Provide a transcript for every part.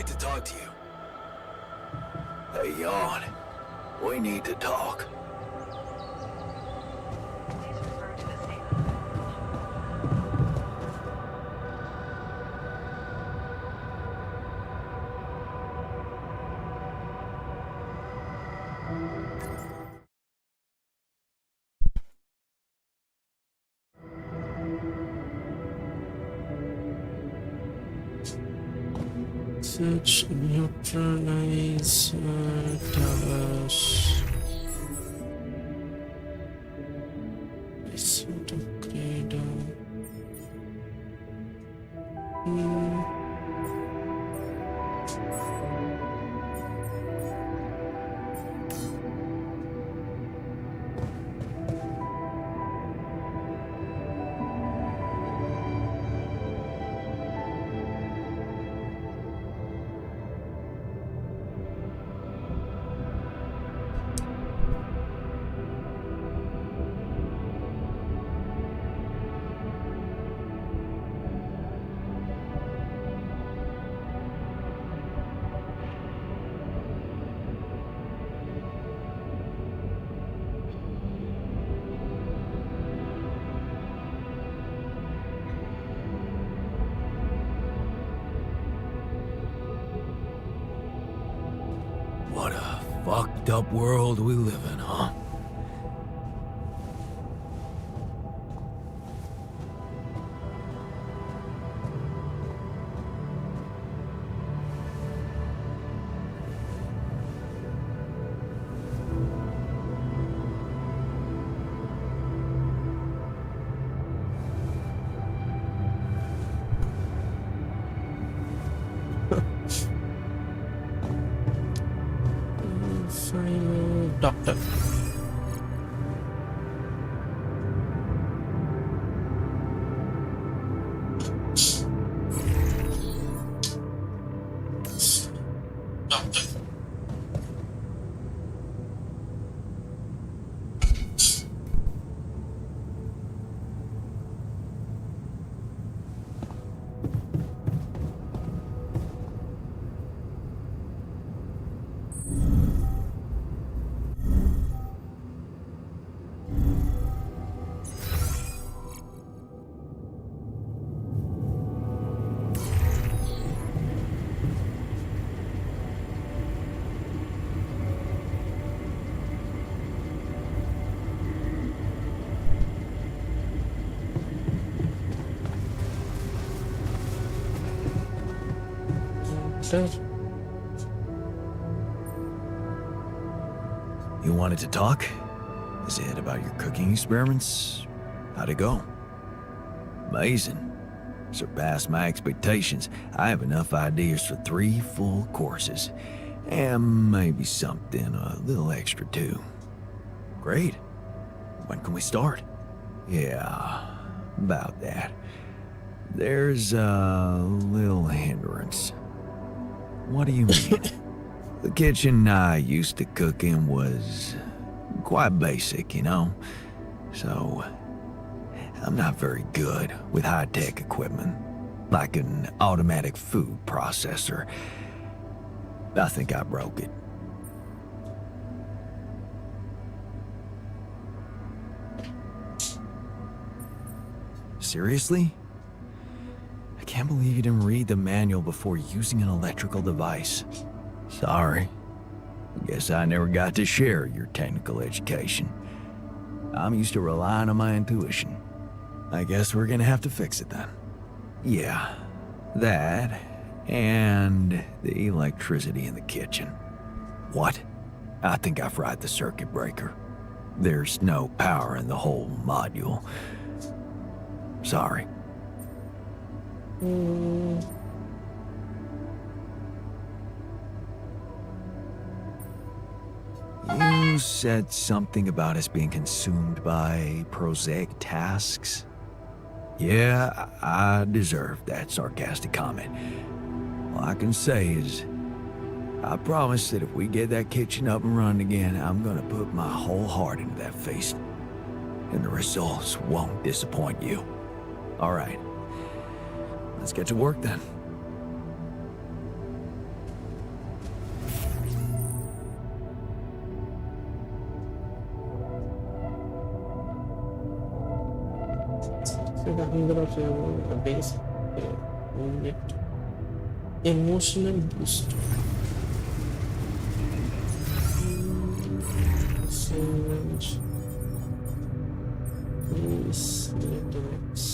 like to talk to you. Hey, Yawn. We need to talk. Search neutralize towers. Sort of upgrade. What a fucked up world we live in, huh? Final doctor. You wanted to talk? Is it about your cooking experiments? How'd it go? Amazing. Surpassed my expectations. I have enough ideas for 3 full courses. And maybe something a little extra too. Great. When can we start? Yeah, about that. There's a little hindrance. What do you mean? The kitchen I used to cook in was quite basic, you know? So, I'm not very good with high-tech equipment, like an automatic food processor. I think I broke it. Seriously? I can't believe you didn't read the manual before using an electrical device. Sorry. Guess I never got to share your technical education. I'm used to relying on my intuition. I guess we're gonna have to fix it then. Yeah, that, and the electricity in the kitchen. What? I think I fried the circuit breaker. There's no power in the whole module. Sorry. You said something about us being consumed by prosaic tasks. Yeah, I deserve that sarcastic comment. All I can say is, I promise that if we get that kitchen up and running again, I'm gonna put my whole heart into that feast. And the results won't disappoint you. All right. Let's get to work then. So the hunger of a basic unit. Emotional boost. Savage. Please electronics.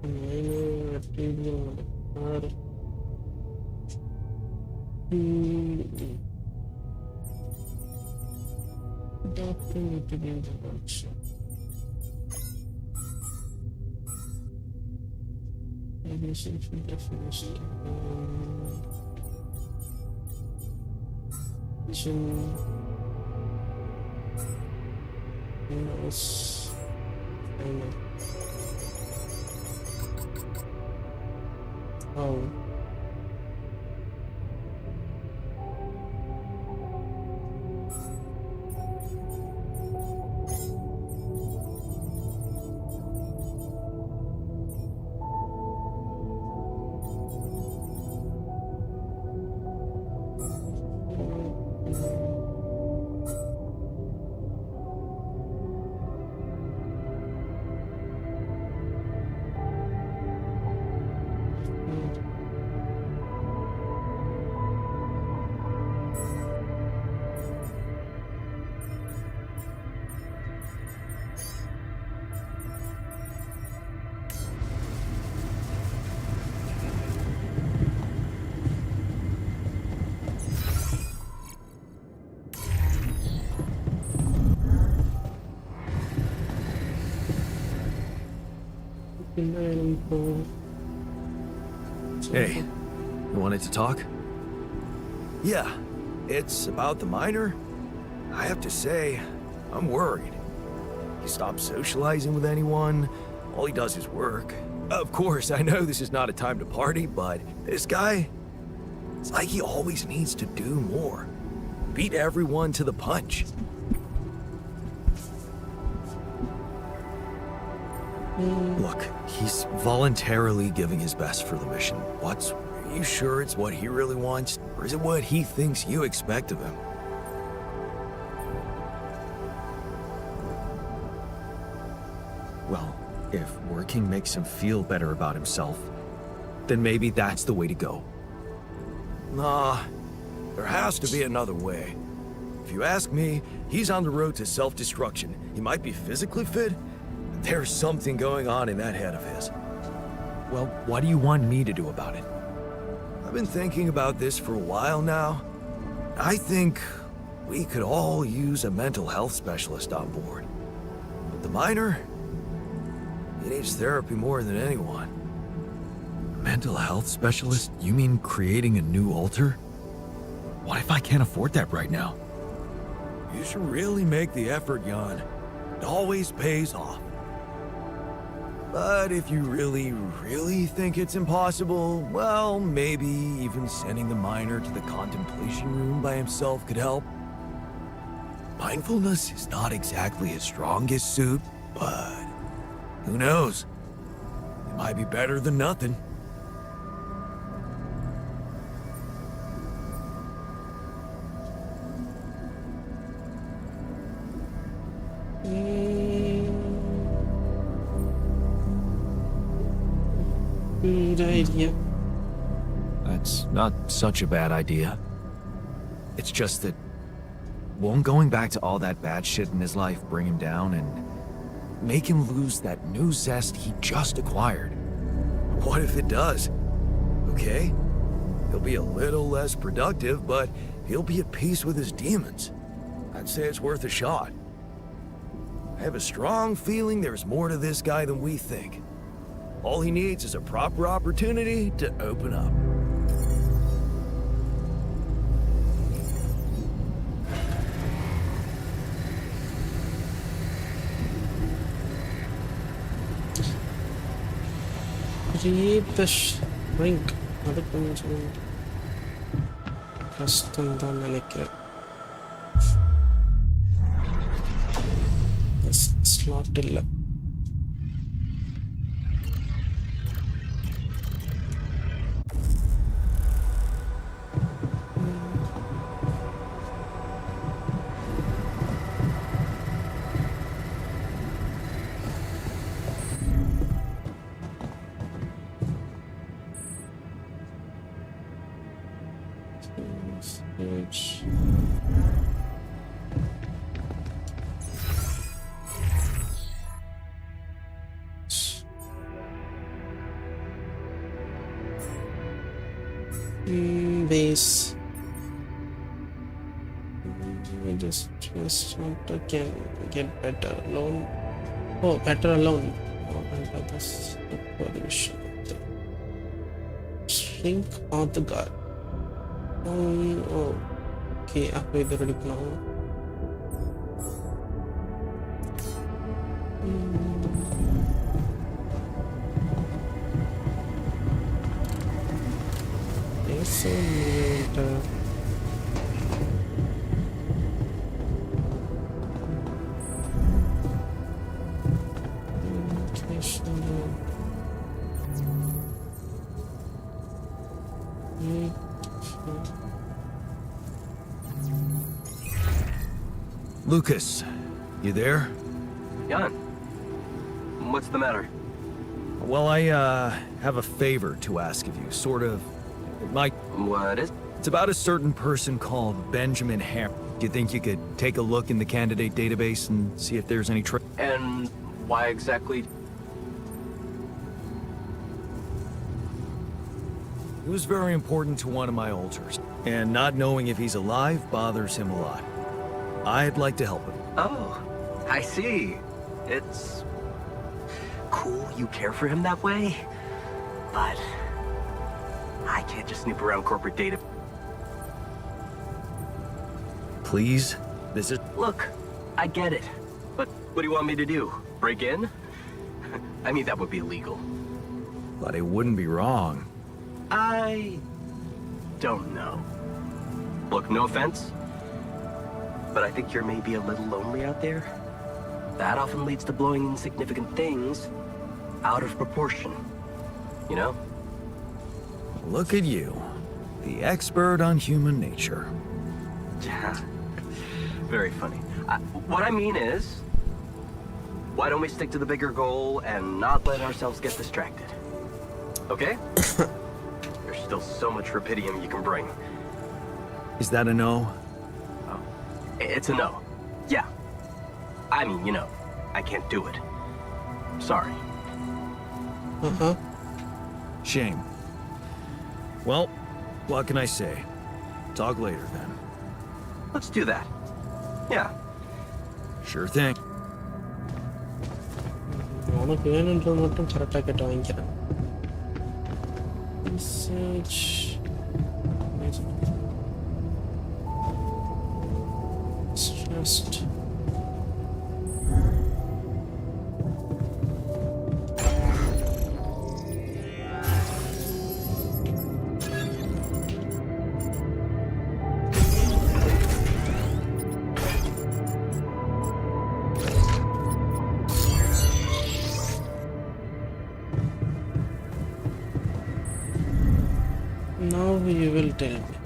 Minor arterial molecular. Doctor need to be in the workshop. Maybe essential definition. Mouse. Oh. Hey, you wanted to talk? Yeah, it's about the miner. I have to say, I'm worried. He stopped socializing with anyone. All he does is work. Of course, I know this is not a time to party, but this guy, it's like he always needs to do more. Beat everyone to the punch. Look, he's voluntarily giving his best for the mission. Are you sure it's what he really wants? Or is it what he thinks you expect of him? Well, if working makes him feel better about himself, then maybe that's the way to go. Nah, there has to be another way. If you ask me, he's on the road to self-destruction. He might be physically fit, but there's something going on in that head of his. Well, what do you want me to do about it? I've been thinking about this for a while now. I think we could all use a mental health specialist on board. But the miner, he needs therapy more than anyone. Mental health specialist? You mean creating a new altar? What if I can't afford that right now? You should really make the effort, Jan. It always pays off. But if you really, really think it's impossible, well, maybe even sending the miner to the contemplation room by himself could help. Mindfulness is not exactly his strongest suit, but who knows? It might be better than nothing. Good idea. That's not such a bad idea. It's just that won't going back to all that bad shit in his life bring him down and make him lose that new zest he just acquired? What if it does? Okay, he'll be a little less productive, but he'll be at peace with his demons. I'd say it's worth a shot. I have a strong feeling there's more to this guy than we think. All he needs is a proper opportunity to open up. Create the shrink. அது கொஞ்சம் கஷ்டம் தான் நினைக்கிறேன். Slot இல்லை. Base. Just can get better alone. Oh, better alone. Oh, and others supervision. Shrink out the guard. Oh, okay. Apa itu ready now? So Lucas, you there? Jan, what's the matter? Well, I, have a favor to ask of you, sort of. It might... What is? It's about a certain person called Benjamin Ham. Do you think you could take a look in the candidate database and see if there's any And why exactly? He was very important to one of my alters, and not knowing if he's alive bothers him a lot. I'd like to help him. Oh, I see. It's cool you care for him that way, but I can't just snoop around corporate data. Please? This is... Look, I get it, but what do you want me to do? Break in? I mean, that would be illegal. But it wouldn't be wrong. I don't know. Look, no offense, but I think you're maybe a little lonely out there. That often leads to blowing insignificant things out of proportion, you know? Look at you, the expert on human nature. Very funny. What I mean is, why don't we stick to the bigger goal and not let ourselves get distracted? Okay? There's still so much rupidium you can bring. Is that a no? Oh, it's a no. Yeah. I mean, you know, I can't do it. Sorry. Shame. Well, what can I say? Talk later then. Let's do that. Yeah. Sure thing. உனக்கு வேணுன்றது மட்டும் கரெக்டாக கேட்டு வாங்கிக்கிறேன். Research. Stressed. Now you will tell me.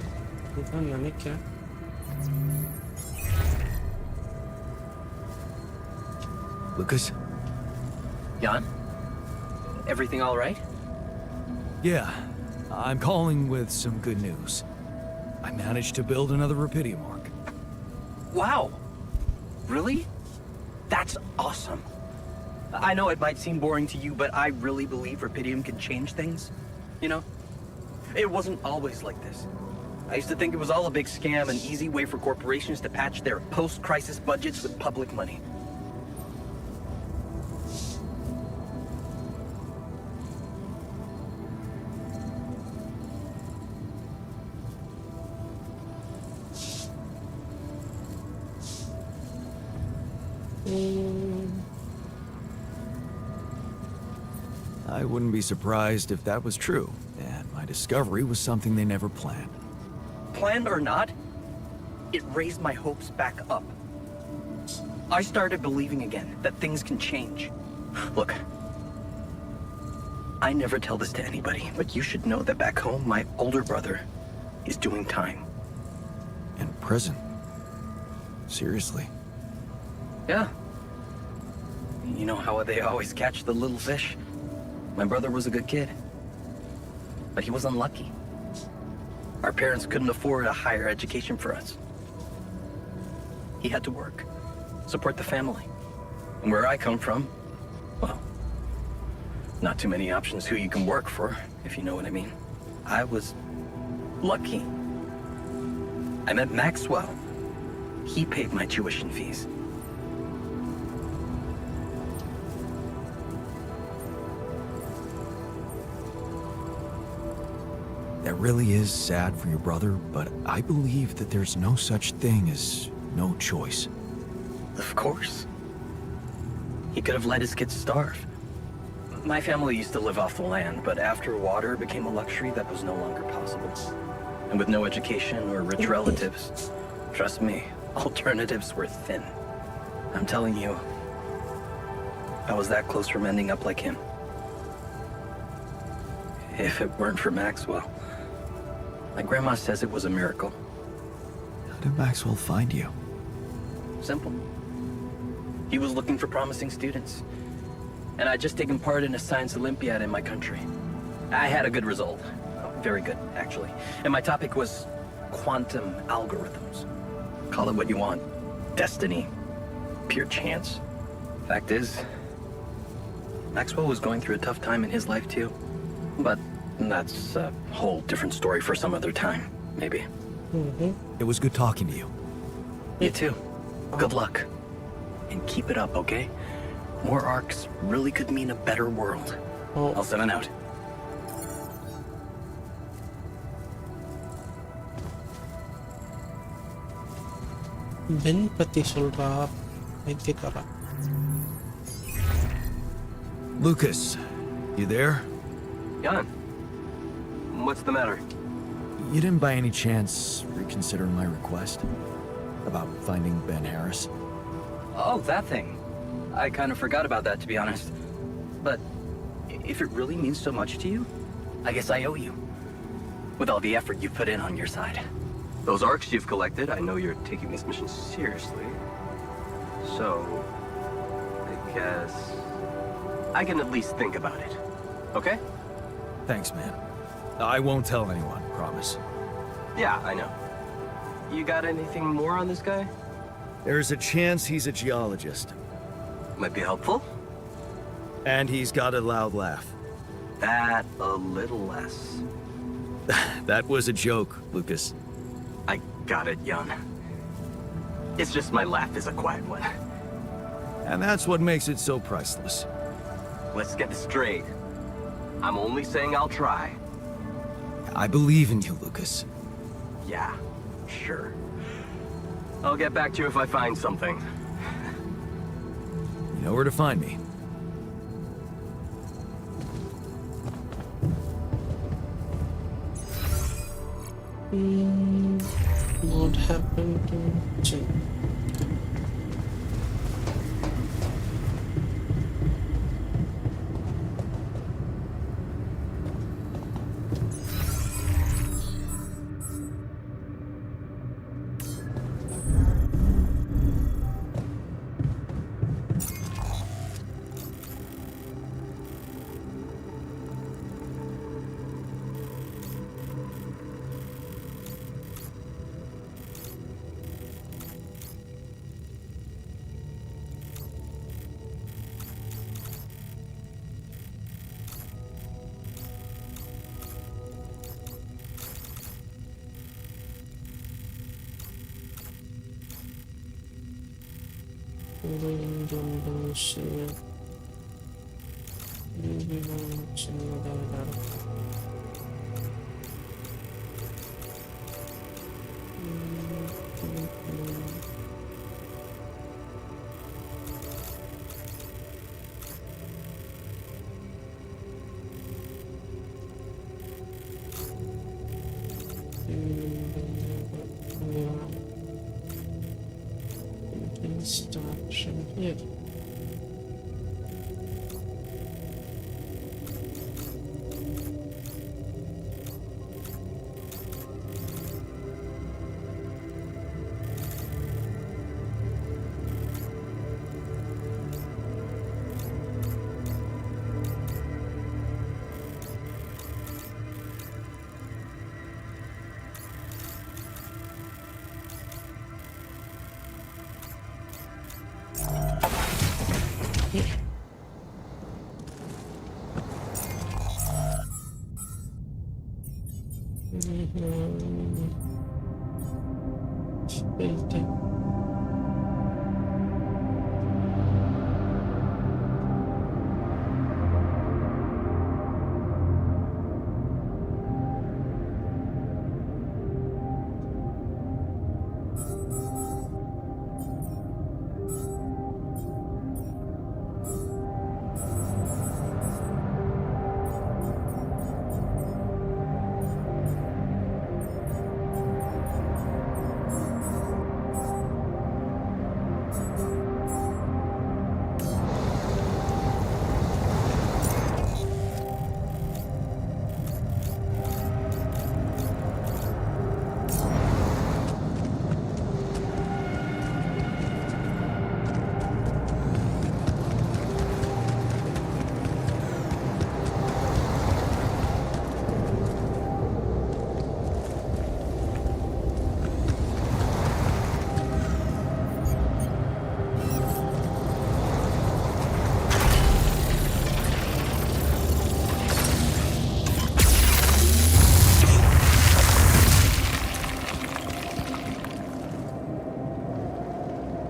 இதுதான் நினைக்கிறேன். Lucas? Jan? Everything all right? Yeah, I'm calling with some good news. I managed to build another rupidium arc. Wow. Really? That's awesome. I know it might seem boring to you, but I really believe rupidium can change things. You know? It wasn't always like this. I used to think it was all a big scam, an easy way for corporations to patch their post-crisis budgets with public money. I wouldn't be surprised if that was true, and my discovery was something they never planned. Planned or not, it raised my hopes back up. I started believing again that things can change. Look, I never tell this to anybody, but you should know that back home, my older brother is doing time. In prison? Seriously? Yeah. You know how they always catch the little fish? My brother was a good kid, but he was unlucky. Our parents couldn't afford a higher education for us. He had to work, support the family. And where I come from, well, not too many options who you can work for, if you know what I mean. I was Lucky. I met Maxwell. He paid my tuition fees. That really is sad for your brother, but I believe that there's no such thing as no choice. Of course. He could have let his kids starve. My family used to live off the land, but after water became a luxury, that was no longer possible. And with no education or rich relatives, trust me, alternatives were thin. I'm telling you, I was that close from ending up like him. If it weren't for Maxwell. My grandma says it was a miracle. How did Maxwell find you? Simple. He was looking for promising students. And I'd just taken part in a science Olympiad in my country. I had a good result. Very good, actually. And my topic was quantum algorithms. Call it what you want. Destiny. Pure chance. Fact is, Maxwell was going through a tough time in his life too. But that's a whole different story for some other time, maybe. It was good talking to you. You too. Good luck. And keep it up, okay? More arcs really could mean a better world. I'll send it out. Ben பத்தி சொல்றா வைத்தியக்காரா. Lucas, you there? Jan, what's the matter? You didn't by any chance reconsider my request about finding Ben Harris? Oh, that thing. I kind of forgot about that, to be honest. But if it really means so much to you, I guess I owe you. With all the effort you've put in on your side. Those arcs you've collected, I know you're taking this mission seriously. So, I guess I can at least think about it. Okay? Thanks, man. I won't tell anyone, promise. Yeah, I know. You got anything more on this guy? There's a chance he's a geologist. Might be helpful. And he's got a loud laugh. That a little less. That was a joke, Lucas. I got it, Jan. It's just my laugh is a quiet one. And that's what makes it so priceless. Let's get this straight. I'm only saying I'll try. I believe in you, Lucas. Yeah, sure. I'll get back to you if I find something. You know where to find me. What happened to Jim? Start from here. Filter.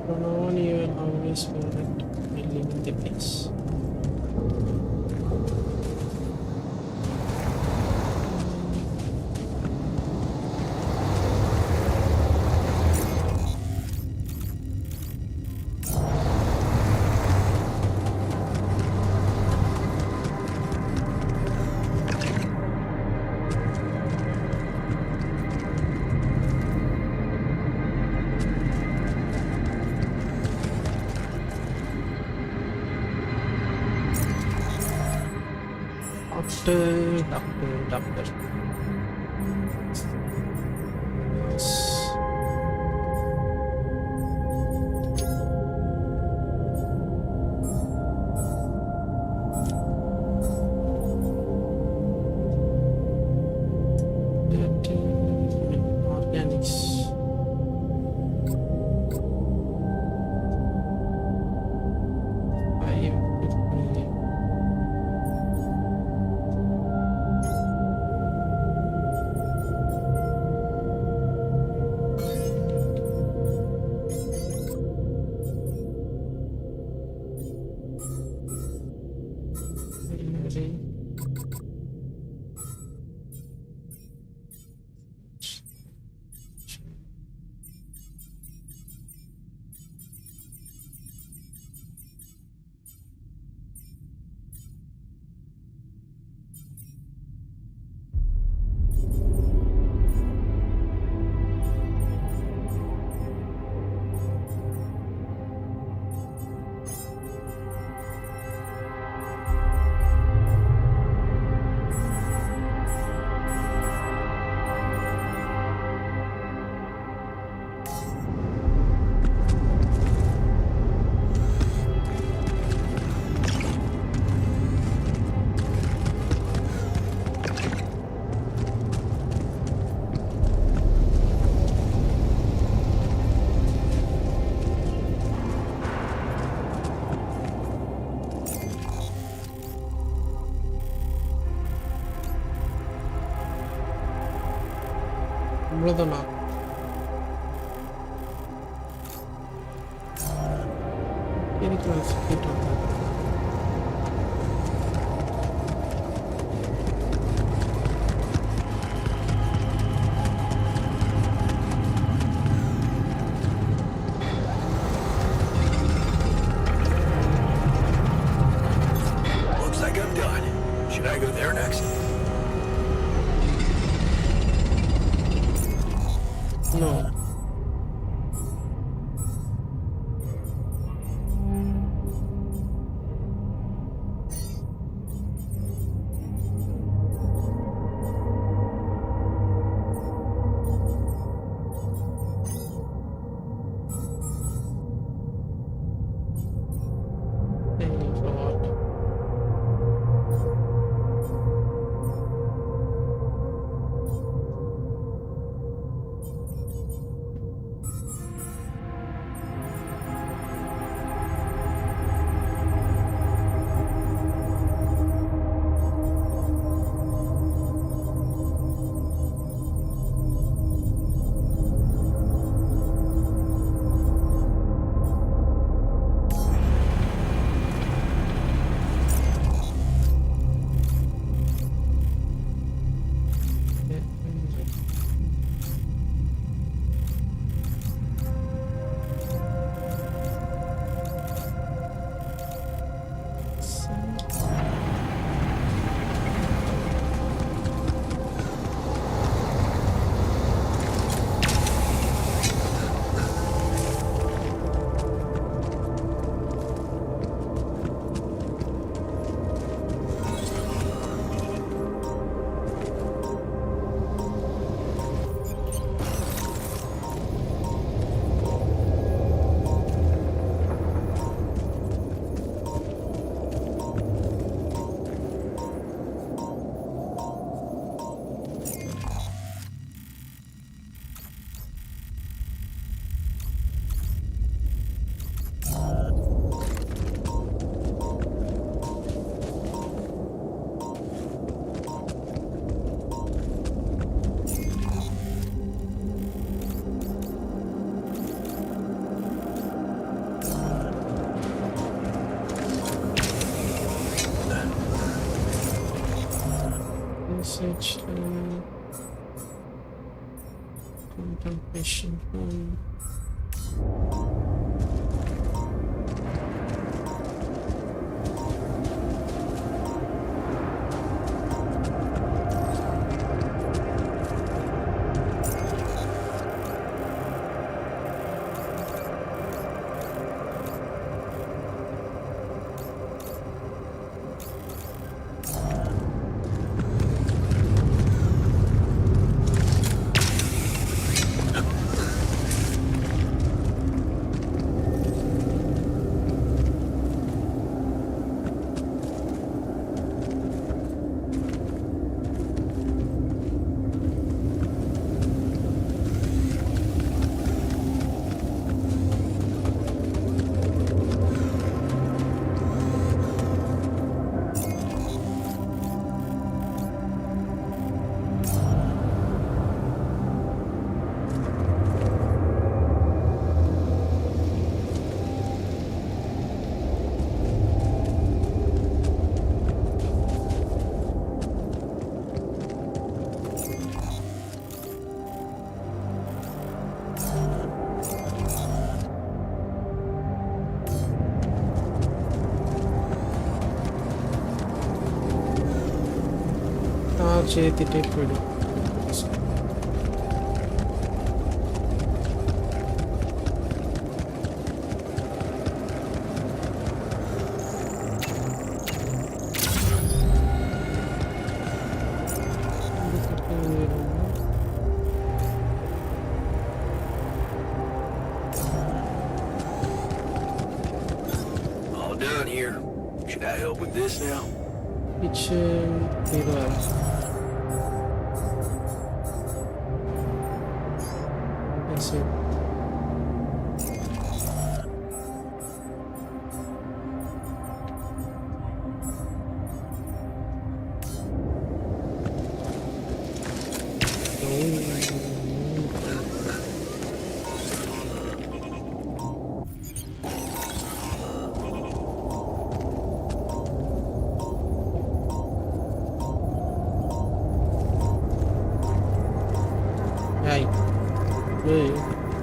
From now on, you will always feel that you live in the place. Doctor. Organics. அவ்வளோதானா? எதுக்கு நான் சிக்கிட்டோம்? Looks like I'm done. Should I go there next? No. Thank God. Research contemplation. చేతిటే పెడు All done here. Should I help with this now? which device. That's it. Right. Wait.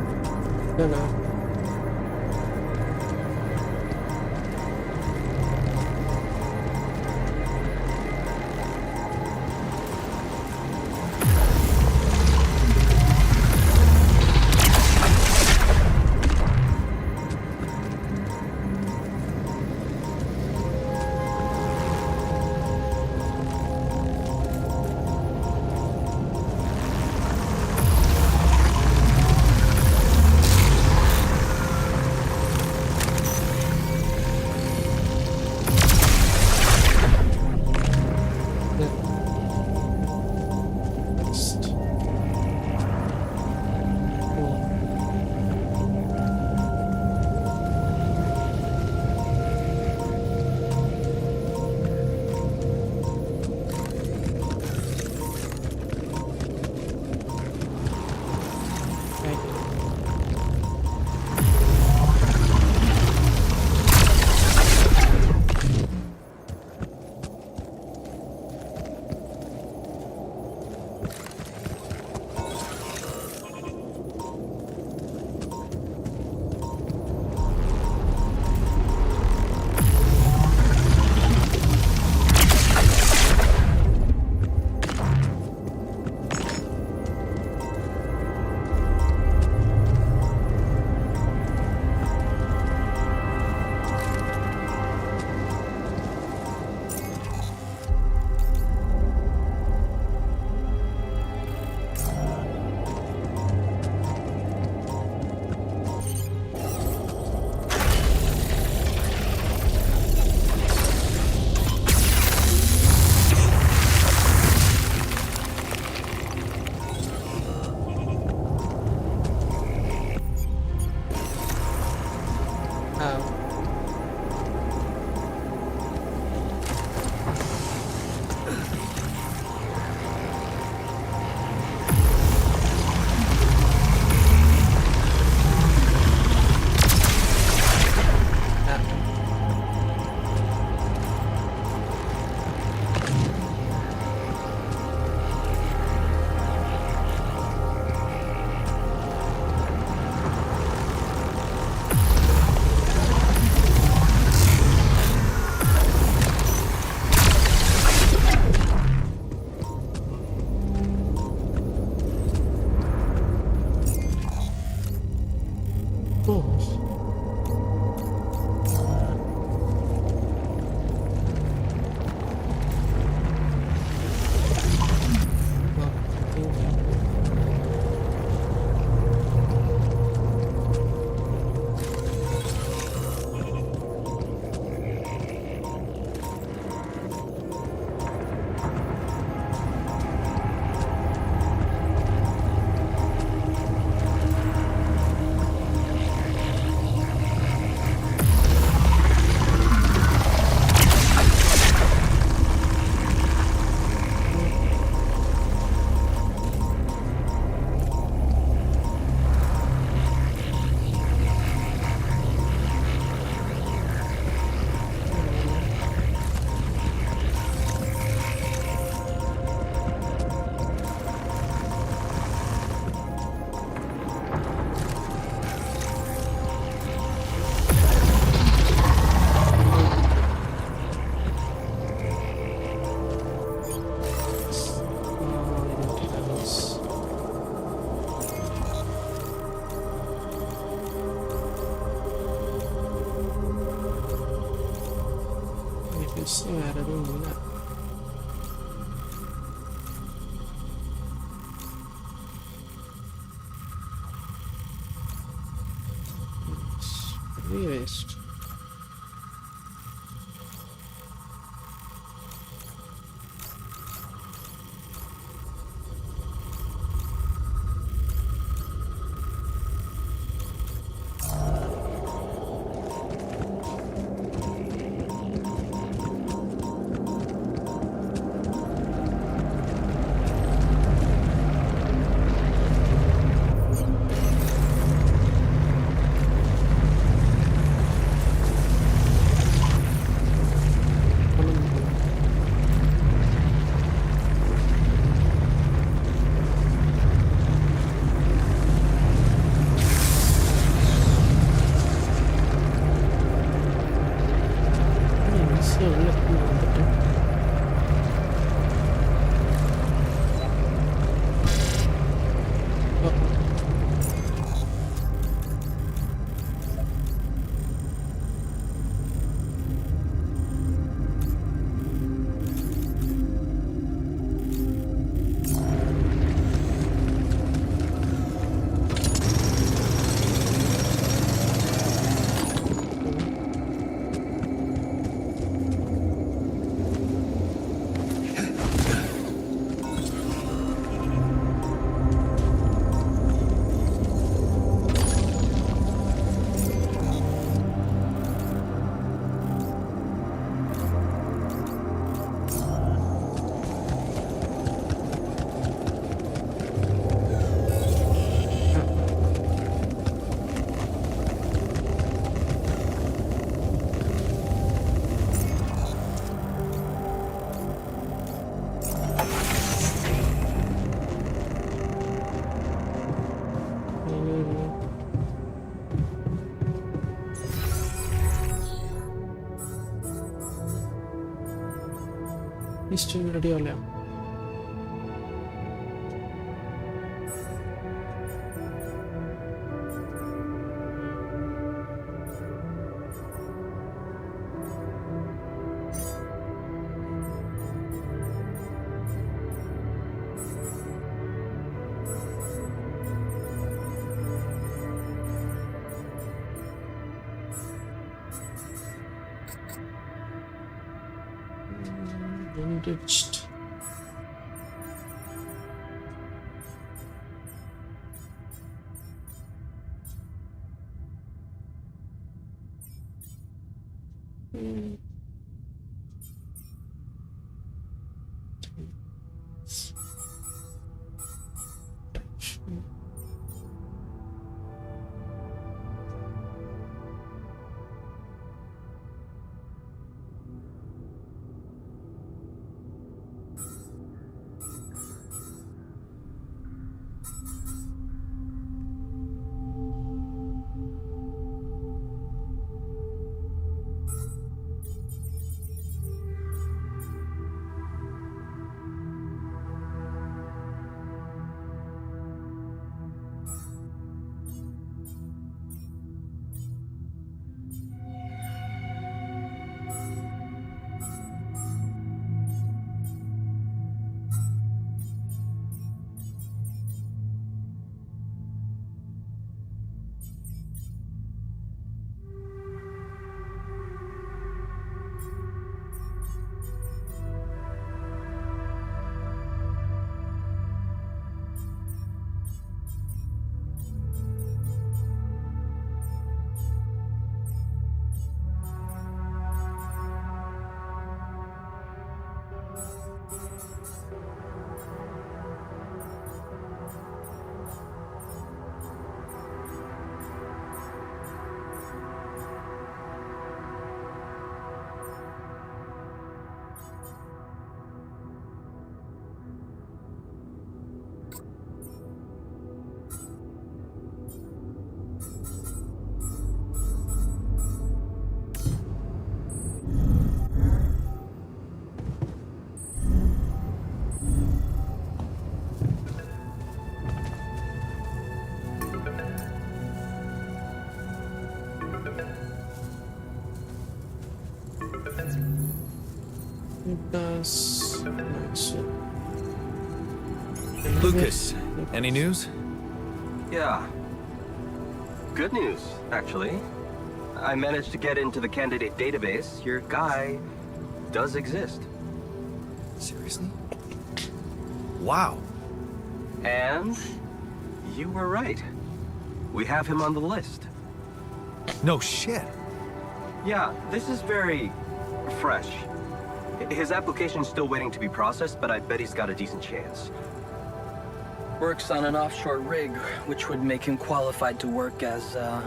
വേറെ ഒന്നുമില്ല. Waste. History ready हो गया. Enriched. Lucas. Masuk. Lucas, any news? Yeah. Good news, actually. I managed to get into the candidate database. Your guy does exist. Seriously? Wow. And you were right. We have him on the list. No shit. Yeah, this is very fresh. His application's still waiting to be processed, but I bet he's got a decent chance. Works on an offshore rig, which would make him qualified to work as a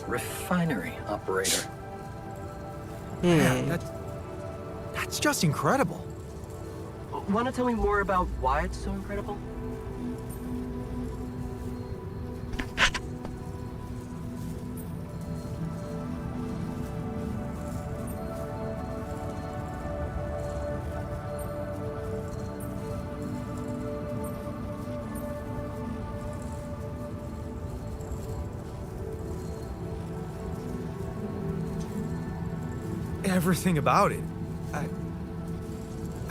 refinery operator. Man, that's just incredible. Want to tell me more about why it's so incredible? Everything about it. I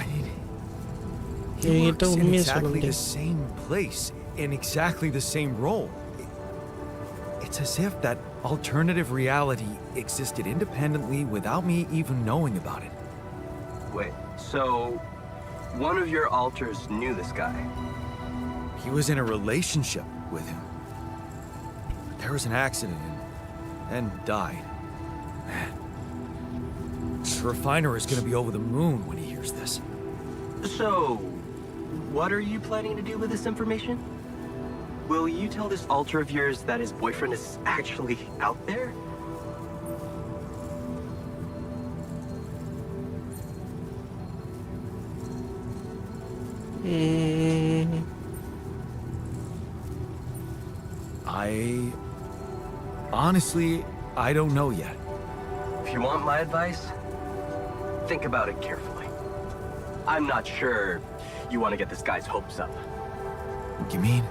mean, Ya, he kita works in miss exactly orang the dia. same place, in exactly the same role. It's as if that alternative reality existed independently without me even knowing about it. Wait, so one of your alters knew this guy? He was in a relationship with him. There was an accident and died. Man, the refiner is gonna be over the moon when he hears this. So, what are you planning to do with this information? Will you tell this alter of yours that his boyfriend is actually out there? Hmm. Honestly, I don't know yet. If you want my advice, think about it carefully. I'm not sure you want to get this guy's hopes up. What do you mean?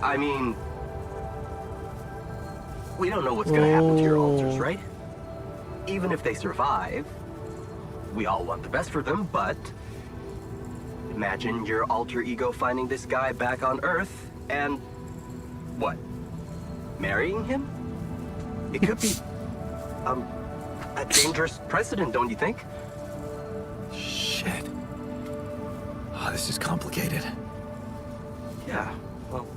I mean, we don't know what's gonna happen to your alters, right? Even if they survive, we all want the best for them, but imagine your alter ego finding this guy back on Earth and what? Marrying him? It could be a dangerous precedent, don't you think? Shit. Oh, this is complicated. Yeah, well,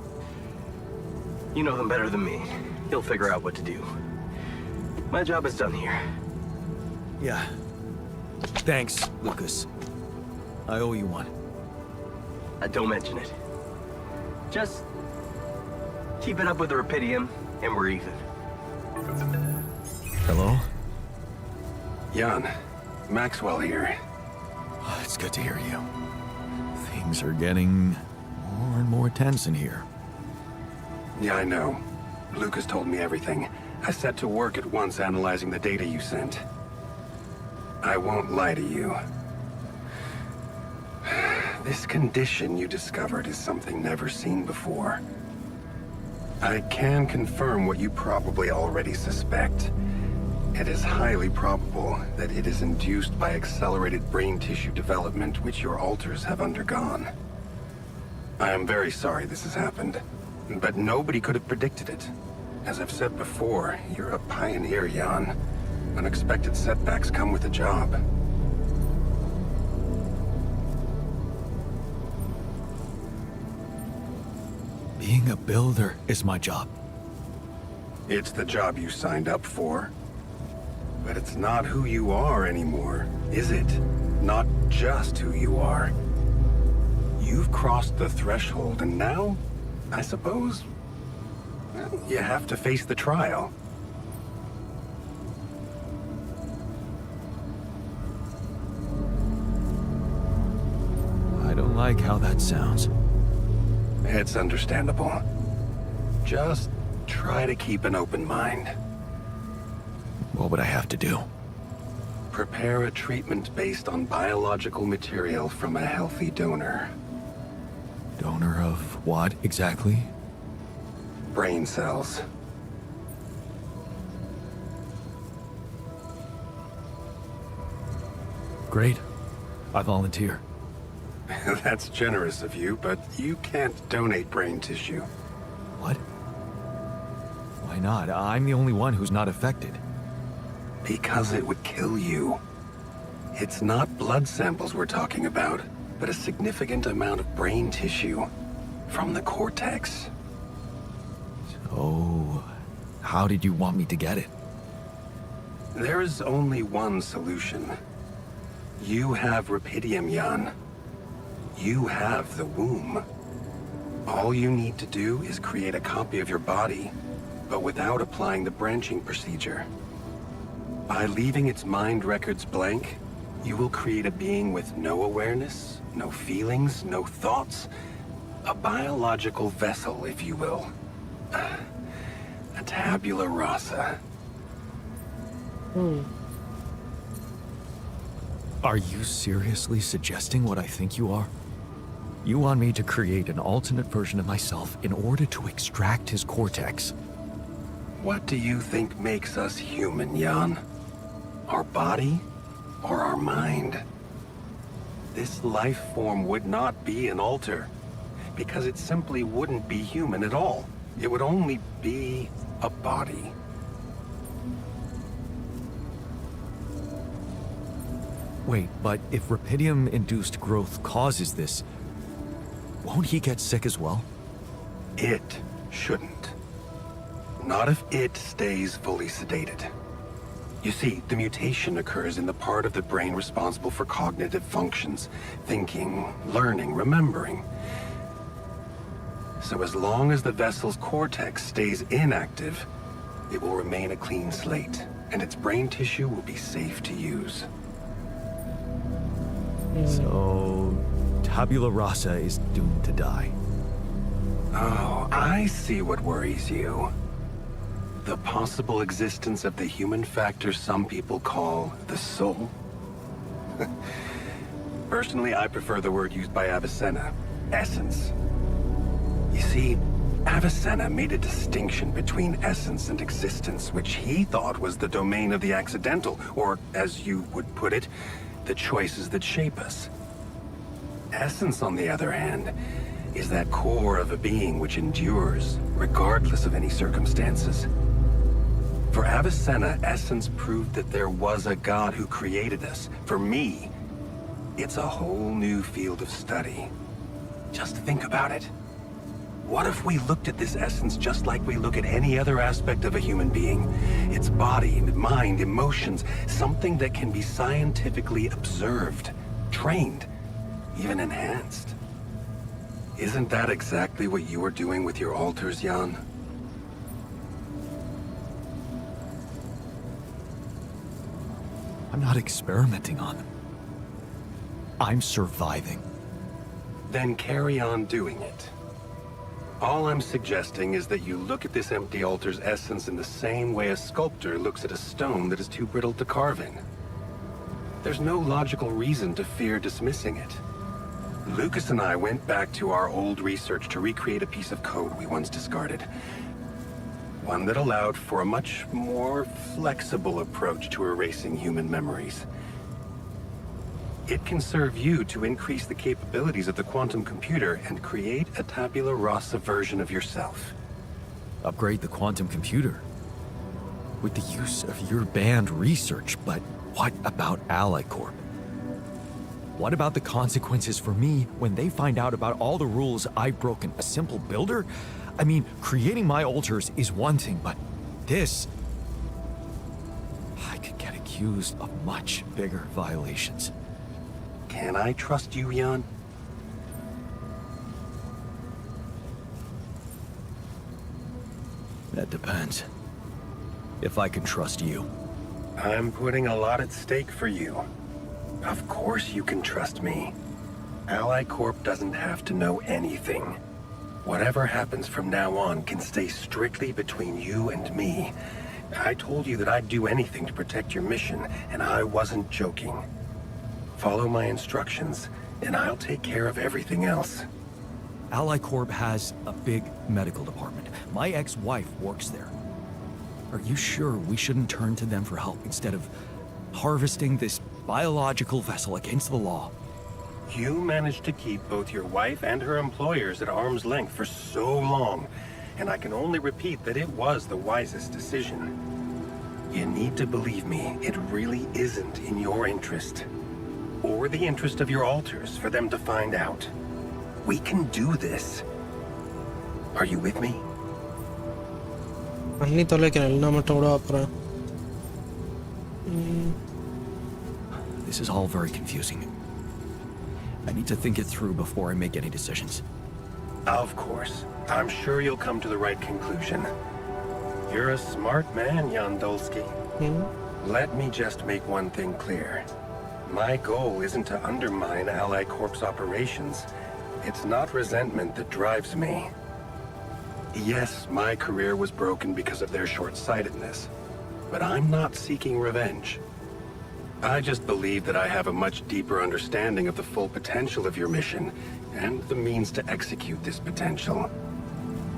you know them better than me. He'll figure out what to do. My job is done here. Yeah. Thanks, Lucas. I owe you one. Don't mention it. Just keep it up with the Rapidium, and we're even. Hello? Jan, Maxwell here. Oh, it's good to hear you. Things are getting more and more tense in here. Yeah, I know. Lucas told me everything. I set to work at once analyzing the data you sent. I won't lie to you. This condition you discovered is something never seen before. I can confirm what you probably already suspect. It is highly probable that it is induced by accelerated brain tissue development which your alters have undergone. I am very sorry this has happened, but nobody could have predicted it. As I've said before, you're a pioneer, Jan. Unexpected setbacks come with the job. Being a builder is my job. It's the job you signed up for. But it's not who you are anymore, is it? Not just who you are. You've crossed the threshold, and now, I suppose, well, you have to face the trial. I don't like how that sounds. It's understandable. Just try to keep an open mind. What would I have to do? Prepare a treatment based on biological material from a healthy donor. Donor of what, exactly? Brain cells. Great. I volunteer. That's generous of you, but you can't donate brain tissue. What? Why not? I'm the only one who's not affected. Because it would kill you. It's not blood samples we're talking about, but a significant amount of brain tissue from the cortex. So, how did you want me to get it? There is only one solution. You have Rapidium, Jan. You have the womb. All you need to do is create a copy of your body, but without applying the branching procedure. By leaving its mind records blank, you will create a being with no awareness, no feelings, no thoughts. A biological vessel, if you will. A tabula rasa. Are you seriously suggesting what I think you are? You want me to create an alternate version of myself in order to extract his cortex? What do you think makes us human, Jan? Our body or our mind? This life form would not be an alter, because it simply wouldn't be human at all. It would only be a body. Wait, but if Rapidium-induced growth causes this, won't he get sick as well? It shouldn't. Not if it stays fully sedated. You see, the mutation occurs in the part of the brain responsible for cognitive functions, thinking, learning, remembering. So as long as the vessel's cortex stays inactive, it will remain a clean slate, and its brain tissue will be safe to use. So, tabula rasa is doomed to die. Oh, I see what worries you. The possible existence of the human factor some people call the soul. Personally, I prefer the word used by Avicenna, essence. You see, Avicenna made a distinction between essence and existence, which he thought was the domain of the accidental, or, as you would put it, the choices that shape us. Essence, on the other hand, is that core of a being which endures, regardless of any circumstances. For Avicenna, essence proved that there was a God who created us. For me, it's a whole new field of study. Just think about it. What if we looked at this essence just like we look at any other aspect of a human being? Its body, mind, emotions, something that can be scientifically observed, trained, even enhanced. Isn't that exactly what you are doing with your alters, Jan? I'm not experimenting on them. I'm surviving. Then carry on doing it. All I'm suggesting is that you look at this empty altar's essence in the same way a sculptor looks at a stone that is too brittle to carve in. There's no logical reason to fear dismissing it. Lucas and I went back to our old research to recreate a piece of code we once discarded. One that allowed for a much more flexible approach to erasing human memories. It can serve you to increase the capabilities of the quantum computer and create a tabula rasa version of yourself. Upgrade the quantum computer. With the use of your banned research, but what about Ally Corp? What about the consequences for me when they find out about all the rules I've broken? A simple builder? I mean, creating my alters is one thing, but this... I could get accused of much bigger violations. Can I trust you, Jan? That depends. If I can trust you. I'm putting a lot at stake for you. Of course you can trust me. Ally Corp doesn't have to know anything. Whatever happens from now on can stay strictly between you and me. I told you that I'd do anything to protect your mission, and I wasn't joking. Follow my instructions, and I'll take care of everything else. Ally Corp has a big medical department. My ex-wife works there. Are you sure we shouldn't turn to them for help instead of harvesting this biological vessel against the law. You managed to keep both your wife and her employers at arm's length for so long, and I can only repeat that it was the wisest decision. You need to believe me, it really isn't in your interest, or the interest of your alters, for them to find out. We can do this. Are you with me? பண்ணி தொலைக்கிறேன் இல்லை மட்டும் கூட அப்புறம் This is all very confusing. I need to think it through before I make any decisions. Of course. I'm sure you'll come to the right conclusion. You're a smart man, Jan Dolsky. Let me just make one thing clear. My goal isn't to undermine Ally Corp's operations. It's not resentment that drives me. Yes, my career was broken because of their short-sightedness, but I'm not seeking revenge. I just believe that I have a much deeper understanding of the full potential of your mission, and the means to execute this potential.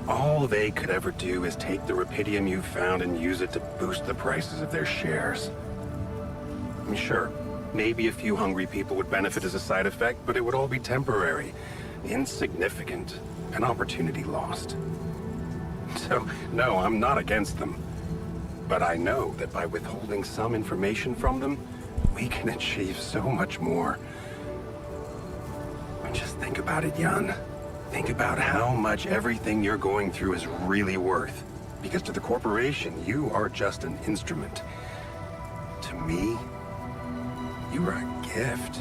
All they could ever do is take the rupidium you've found and use it to boost the prices of their shares. Sure, maybe a few hungry people would benefit as a side effect, but it would all be temporary, insignificant, an opportunity lost. So, no, I'm not against them. But I know that by withholding some information from them, we can achieve so much more. Just think about it, Jan. Think about how much everything you're going through is really worth. Because to the corporation, you are just an instrument. To me, you are a gift.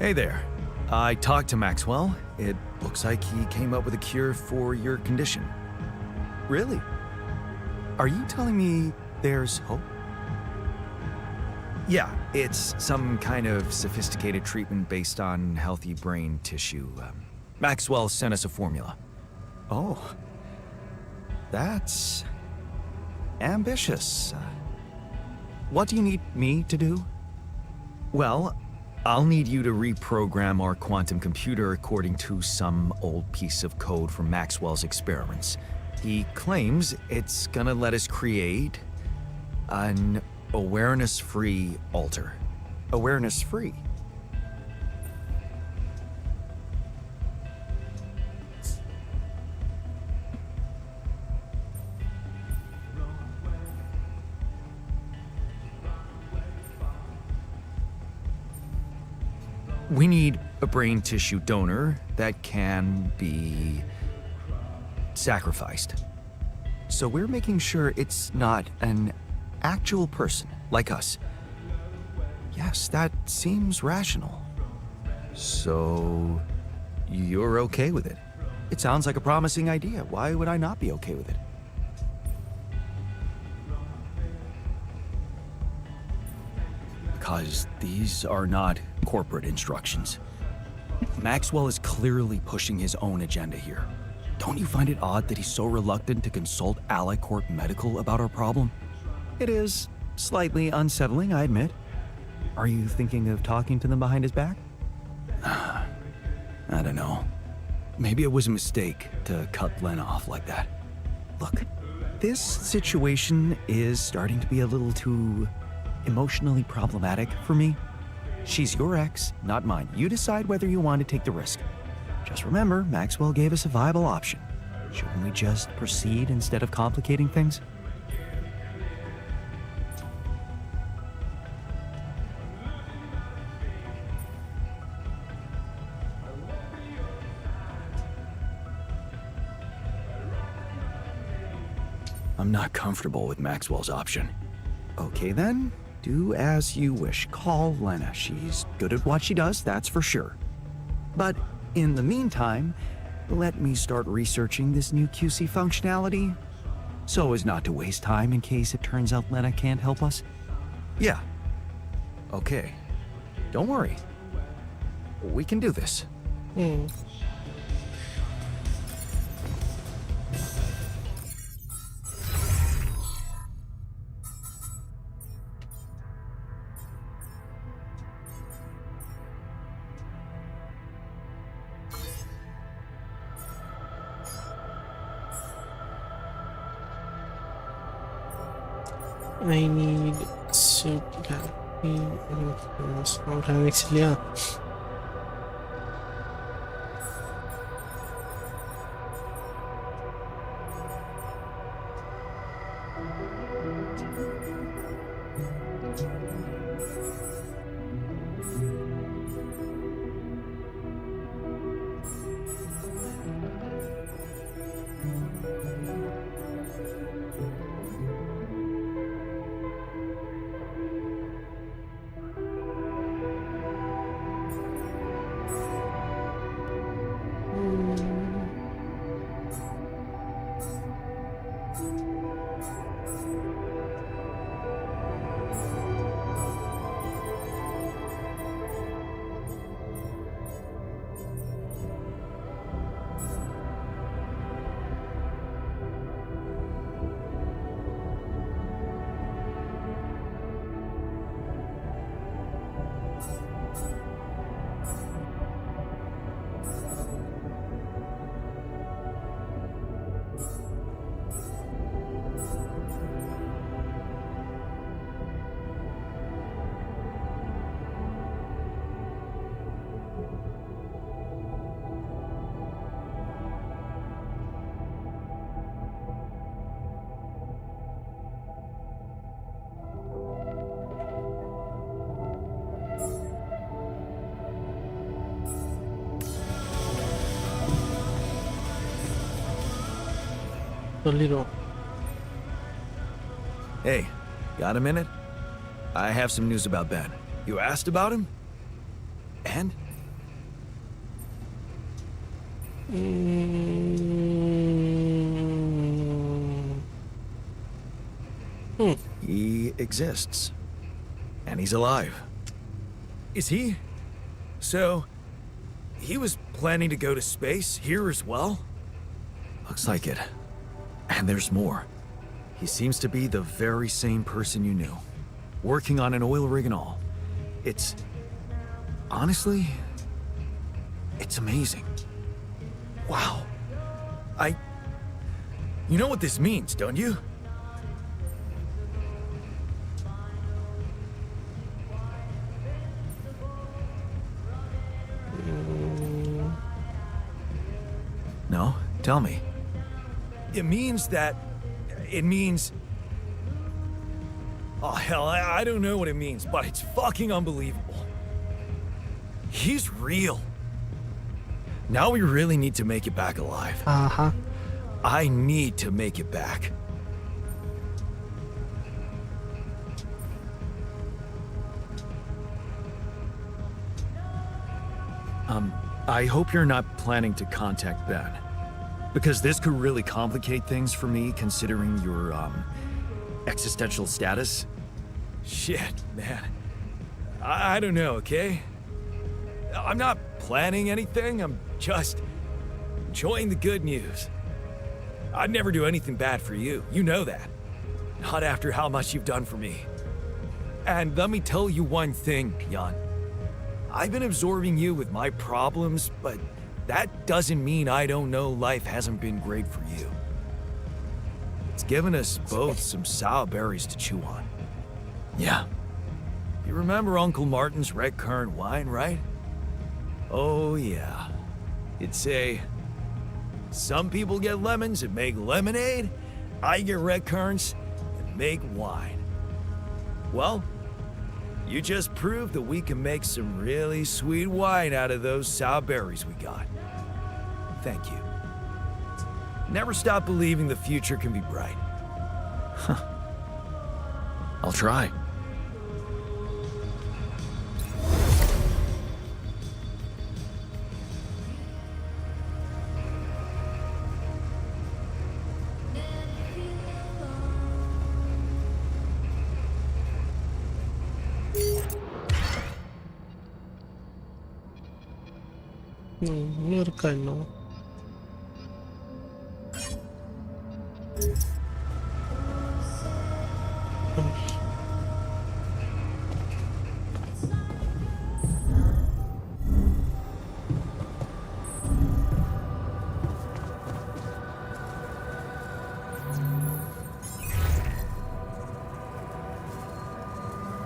Hey there. I talked to Maxwell. It looks like he came up with a cure for your condition. Really? Are you telling me there's hope? Yeah, it's some kind of sophisticated treatment based on healthy brain tissue. Maxwell sent us a formula. Oh. That's ambitious. What do you need me to do? Well, I'll need you to reprogram our quantum computer according to some old piece of code from Maxwell's experiments. He claims it's gonna let us create an awareness-free alter. Awareness-free? We need a brain tissue donor that can be sacrificed. So we're making sure it's not an actual person like us. Yes, that seems rational. So you're okay with it? It sounds like a promising idea. Why would I not be okay with it? Because these are not corporate instructions. Maxwell is clearly pushing his own agenda here. Don't you find it odd that he's so reluctant to consult Ally Corp Medical about our problem? It is slightly unsettling, I admit. Are you thinking of talking to them behind his back? I don't know. Maybe it was a mistake to cut Len off like that. Look, this situation is starting to be a little too emotionally problematic for me. She's your ex, not mine. You decide whether you want to take the risk. Just remember, Maxwell gave us a viable option. Shouldn't we just proceed instead of complicating things? I'm not comfortable with Maxwell's option. Okay then, do as you wish. Call Lena. She's good at what she does, that's for sure. But in the meantime, let me start researching this new QC functionality, so as not to waste time in case it turns out Lena can't help us. Yeah. Okay. Don't worry. We can do this. Hmm. I need suit mechanics இல்லையா? சொல்லிடுவோம். Hey, got a minute? I have some news about Ben. You asked about him? And? He exists. And he's alive. Is he? So, he was planning to go to space here as well? Looks like it. And there's more. He seems to be the very same person you knew. Working on an oil rig and all. It's... honestly... it's amazing. Wow. You know what this means, don't you? No? Tell me. It means... Oh, hell, I don't know what it means, but it's fucking unbelievable. He's real. Now we really need to make it back alive. Aha. I need to make it back. I hope you're not planning to contact Ben. Because this could really complicate things for me, considering your, existential status. Shit, man. I don't know, okay? I'm not planning anything, I'm just enjoying the good news. I'd never do anything bad for you, you know that. Not after how much you've done for me. And let me tell you one thing, Jan. I've been absorbing you with my problems, but that doesn't mean I don't know life hasn't been great for you. It's given us both some sour berries to chew on. Yeah. You remember Uncle Martin's red currant wine, right? Oh, yeah. It'd say, some people get lemons and make lemonade. I get red currants and make wine. Well, you just proved that we can make some really sweet wine out of those sour berries we got. Thank you. Never stop believing the future can be bright. I'll try. இன்னும் இருக்கா இன்னும்?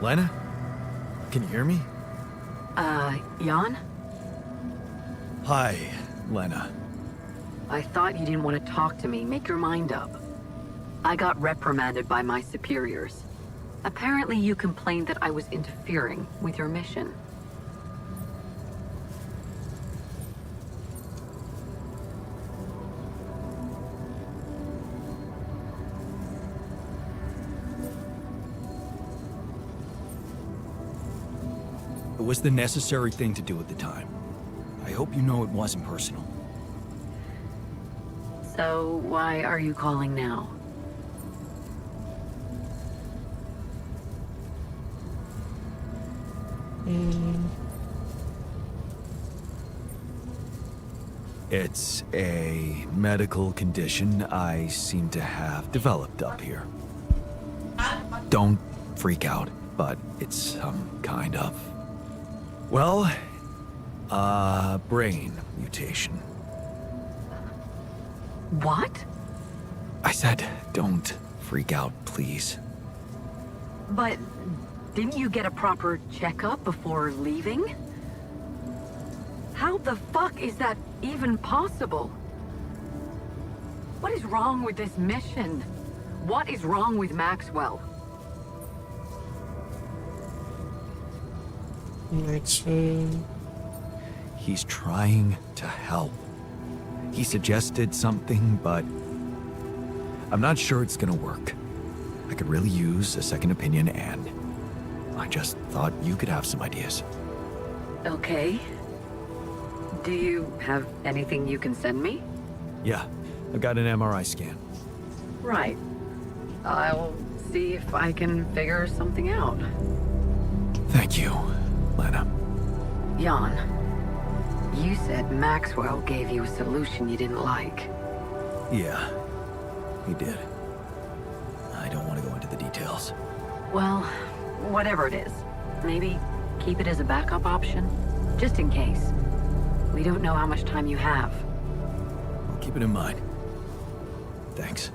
Lena? Can you hear me? Jan? Hi, Lena. I thought you didn't want to talk to me. Make your mind up. I got reprimanded by my superiors. Apparently you complained that I was interfering with your mission. It was the necessary thing to do at the time. I hope you know it wasn't personal. So why are you calling now? It's a medical condition I seem to have developed up here. Don't freak out, but it's some kind of... well, brain mutation. What? I said, don't freak out, please. But didn't you get a proper checkup before leaving? How the fuck is that even possible? What is wrong with this mission? What is wrong with Maxwell? Maxwell. He's trying to help. He suggested something, but I'm not sure it's gonna work. I could really use a second opinion, and I just thought you could have some ideas. Okay. Do you have anything you can send me? Yeah, I've got an MRI scan. Right. I'll see if I can figure something out. Thank you, Lena. Jan, you said Maxwell gave you a solution you didn't like. Yeah, he did. I don't want to go into the details. Well, whatever it is, maybe keep it as a backup option, just in case. We don't know how much time you have. I'll keep it in mind. Thanks.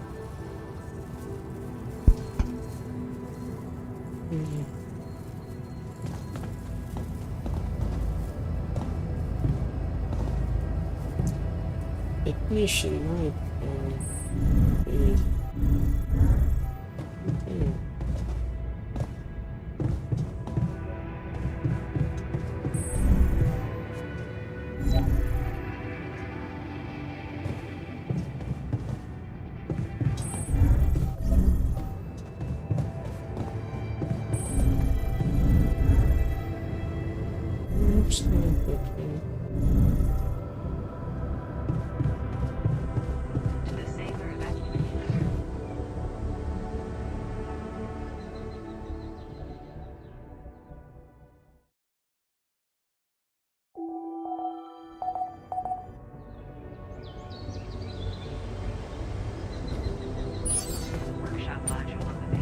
Technician, right?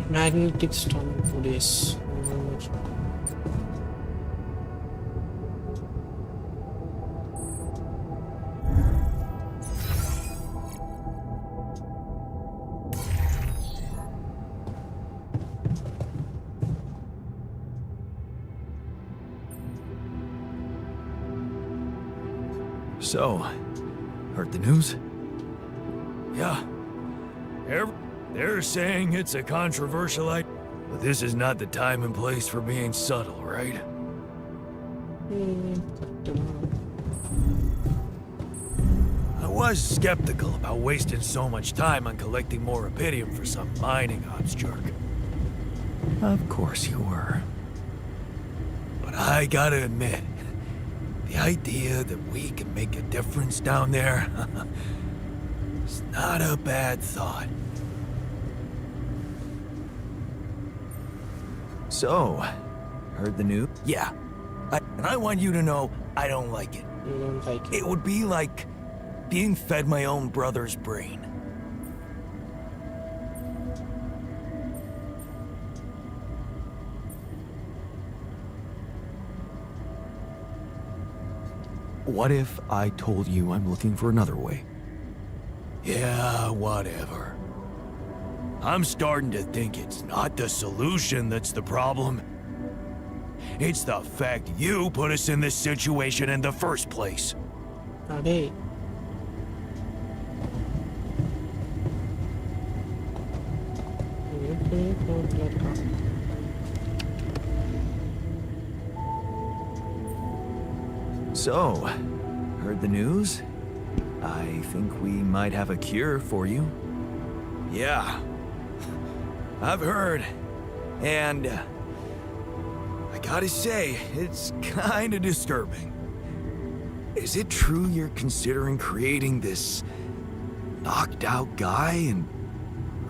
Magnetic storm 2 days. So, heard the news? Yeah. They're saying it's a controversial idea, but this is not the time and place for being subtle, right? was skeptical about wasting so much time on collecting more Rubidium for some mining ops jerk. Of course you were. But I gotta admit, the idea that we can make a difference down there, it's not a bad thought. So, heard the news? Yeah, and I want you to know I don't like it. You don't like it. It would be like being fed my own brother's brain. What if I told you I'm looking for another way? Yeah, whatever. I'm starting to think it's not the solution that's the problem. It's the fact you put us in this situation in the first place. Ade. So, heard the news? I think we might have a cure for you. Yeah, I've heard. And I gotta say, it's kinda disturbing. Is it true you're considering creating this knocked out guy and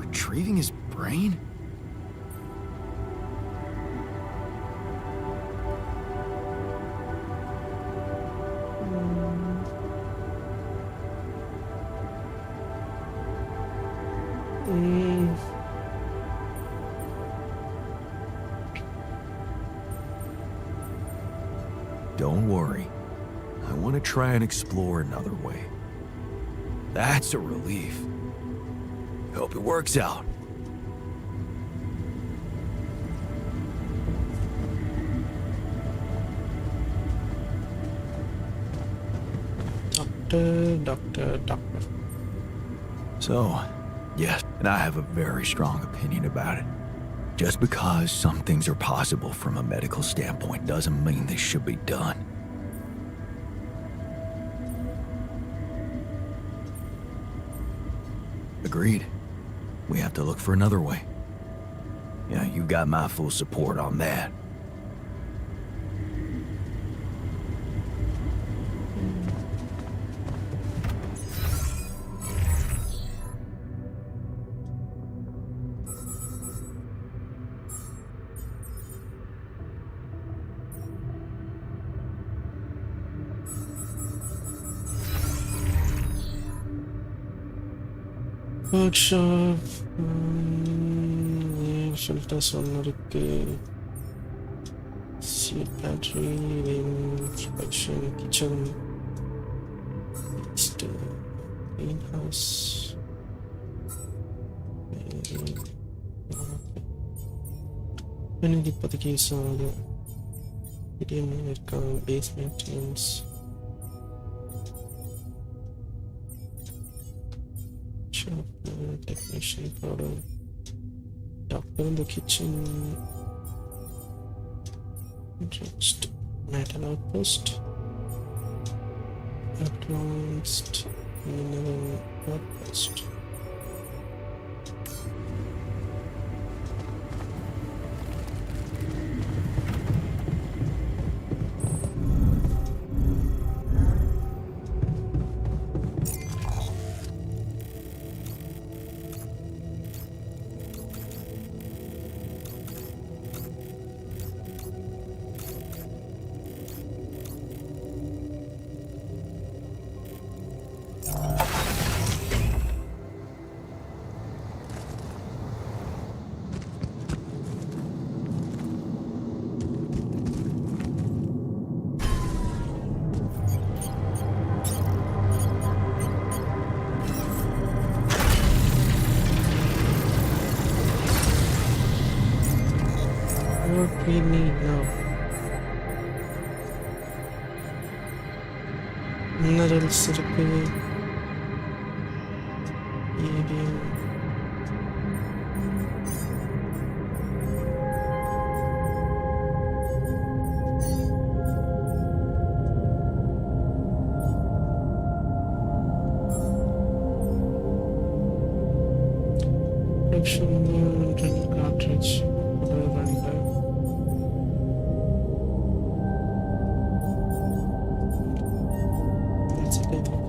retrieving his brain? Don't worry. I want to try and explore another way. That's a relief. Hope it works out. Doctor. So, yes, and I have a very strong opinion about it. Just because some things are possible from a medical standpoint doesn't mean they should be done. Agreed. We have to look for another way. Yeah, you got my full support on that. Workshop. Filters ஒன்று இருக்கு. Seat battery, inspection, kitchen, greenhouse. எனக்கு இப்போதைக்கு use ஆகுது. EDM இருக்காங்க, base maintenance. Technician powder. Doctor in the kitchen. Just metal outpost. Advanced mineral outpost. What we need now? Minerals இருக்கு. Iridium. Production new internal cartridge. Runtime. That's it, I think.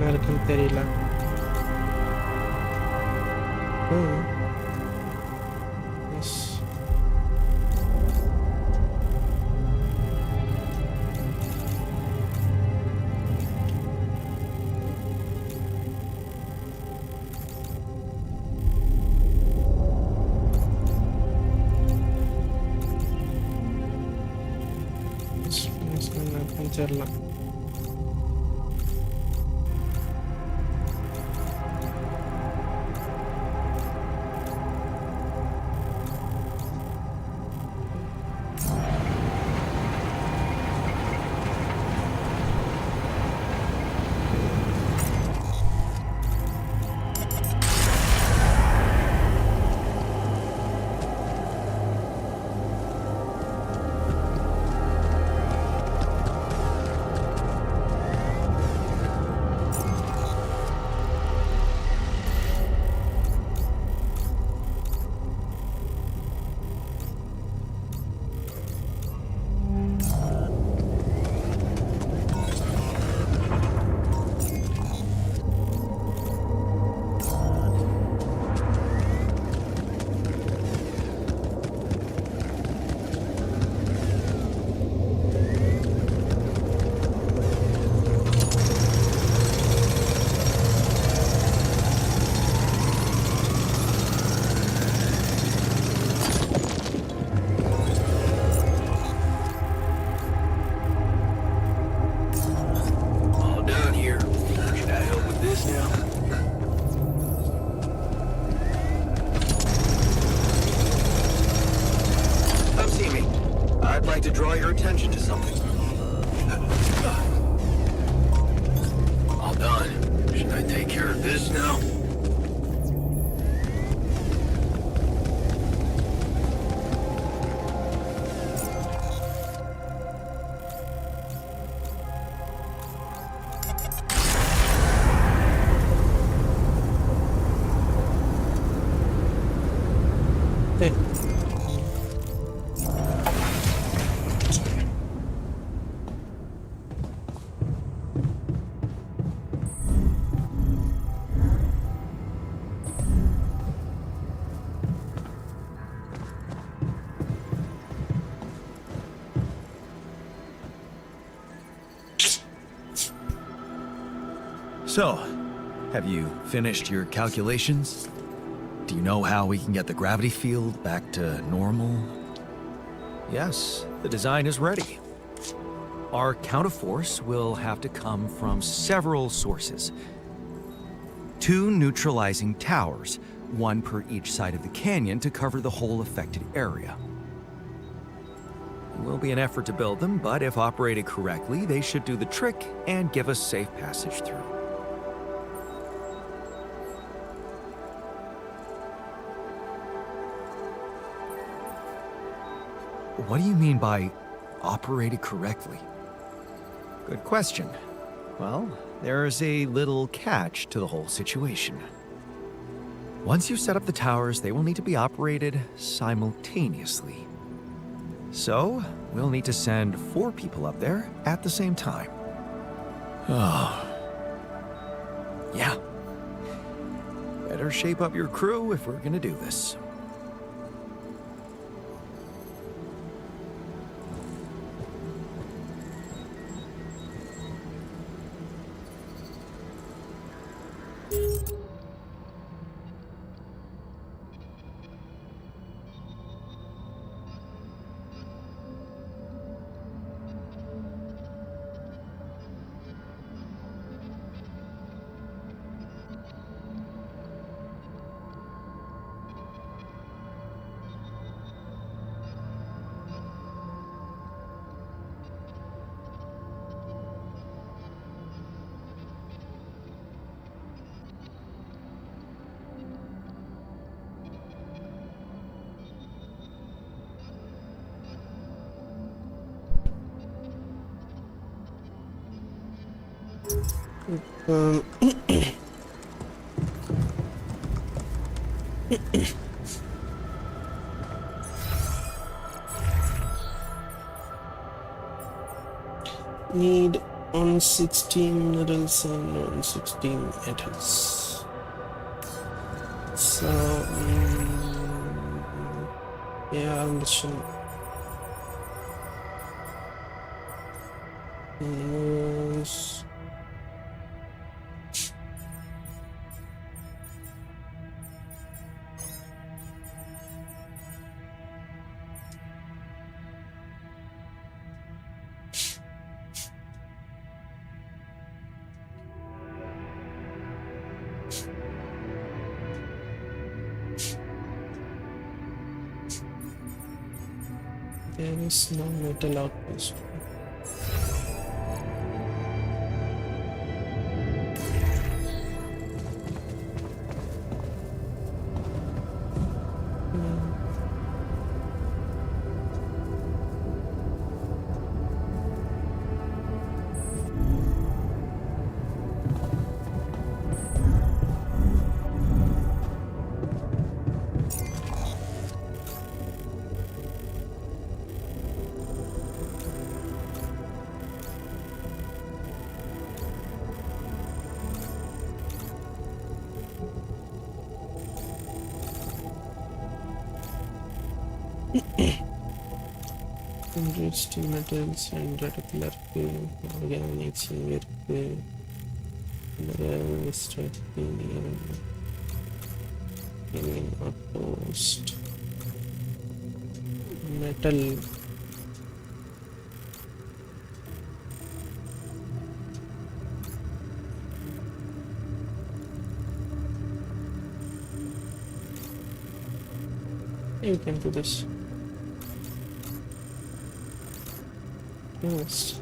American தெரியல. Yes. தெரியல. All done here. Should I help with this now? Come see me. I'd like to draw your attention to something. All done. Should I take care of this now? Hey. So, have you finished your calculations? Do you know how we can get the gravity field back to normal? Yes, the design is ready. Our counterforce will have to come from several sources. 2 neutralizing towers, 1 per each side of the canyon to cover the whole affected area. It will be an effort to build them, but if operated correctly, they should do the trick and give us safe passage through. What do you mean by operated correctly? Good question. Well, there's a little catch to the whole situation. Once you set up the towers, they will need to be operated simultaneously. So, we'll need to send 4 people up there at the same time. Oh. Yeah. Better shape up your crew if we're gonna do this. Um, need 160 minerals and 160 metals. So, yeah, I'm just minerals. There is no metal outpost. Steel metals and caterpillar organics mineral titanium alien outpost metal you can do this. Yes.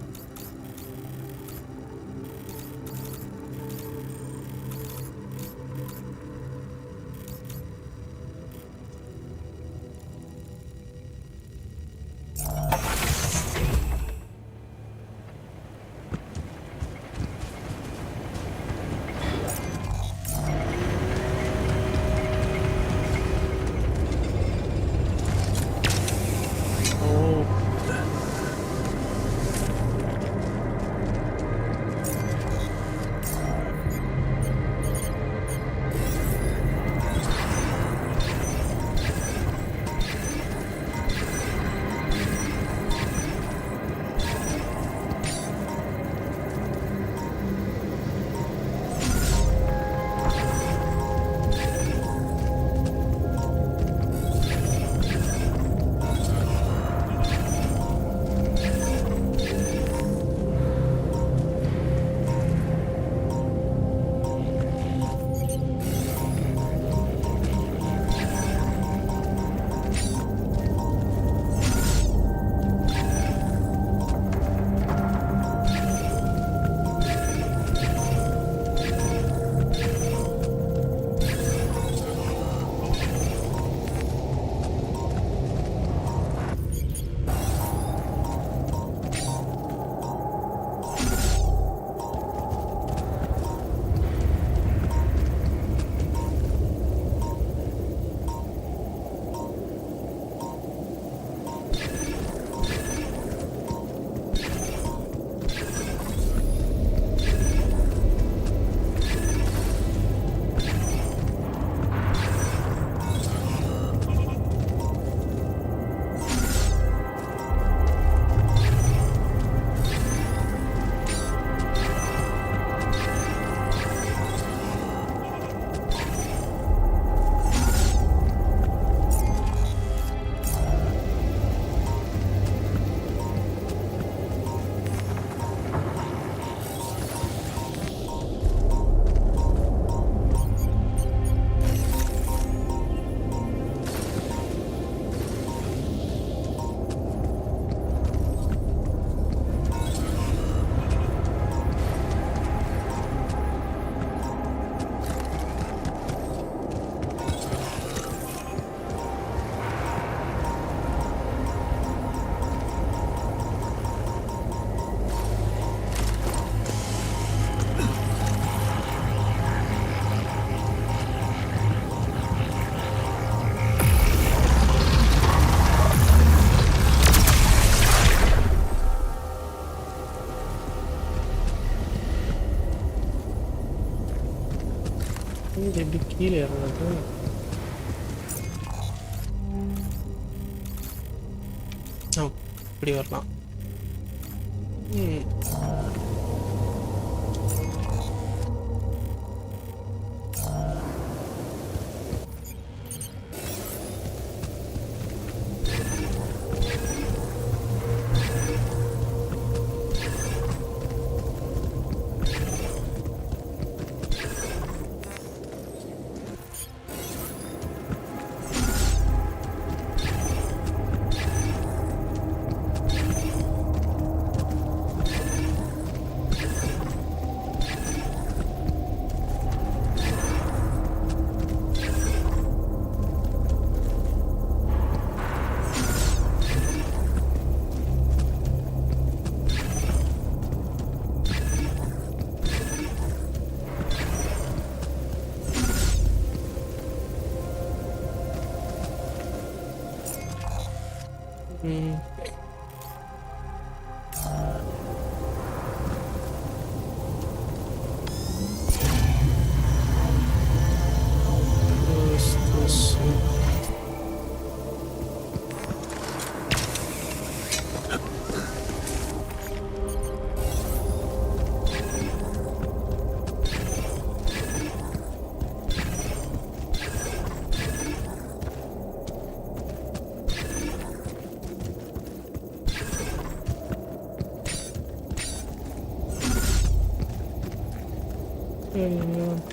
கீழே இறங்குறது. இப்படி வரலாம்.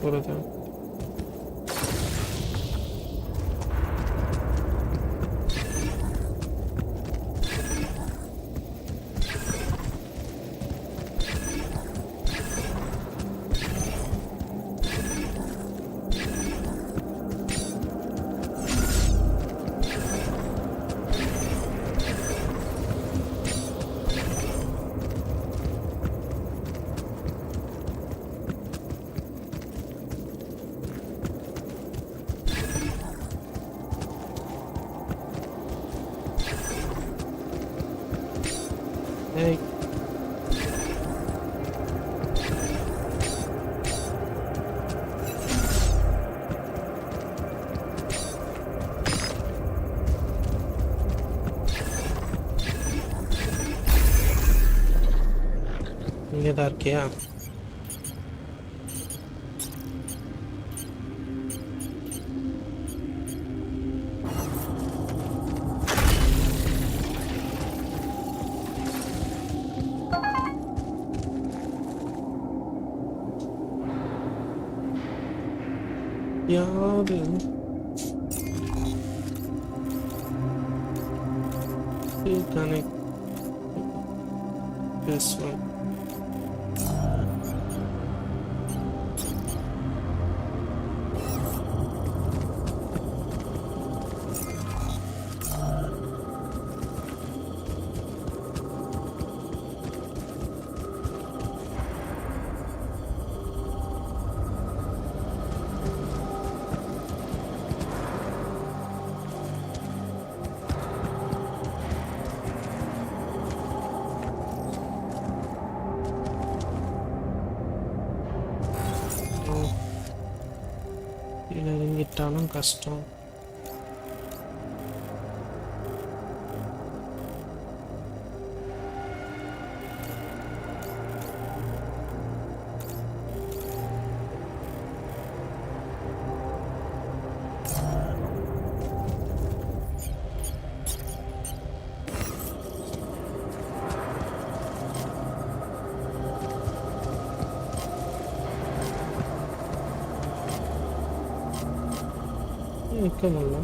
போகிறது. Hey. இங்கே தான் இருக்கியா? யாரு? Connect this one. இறங்கிட்டாலும் கஷ்டம். நிற்க முடியல.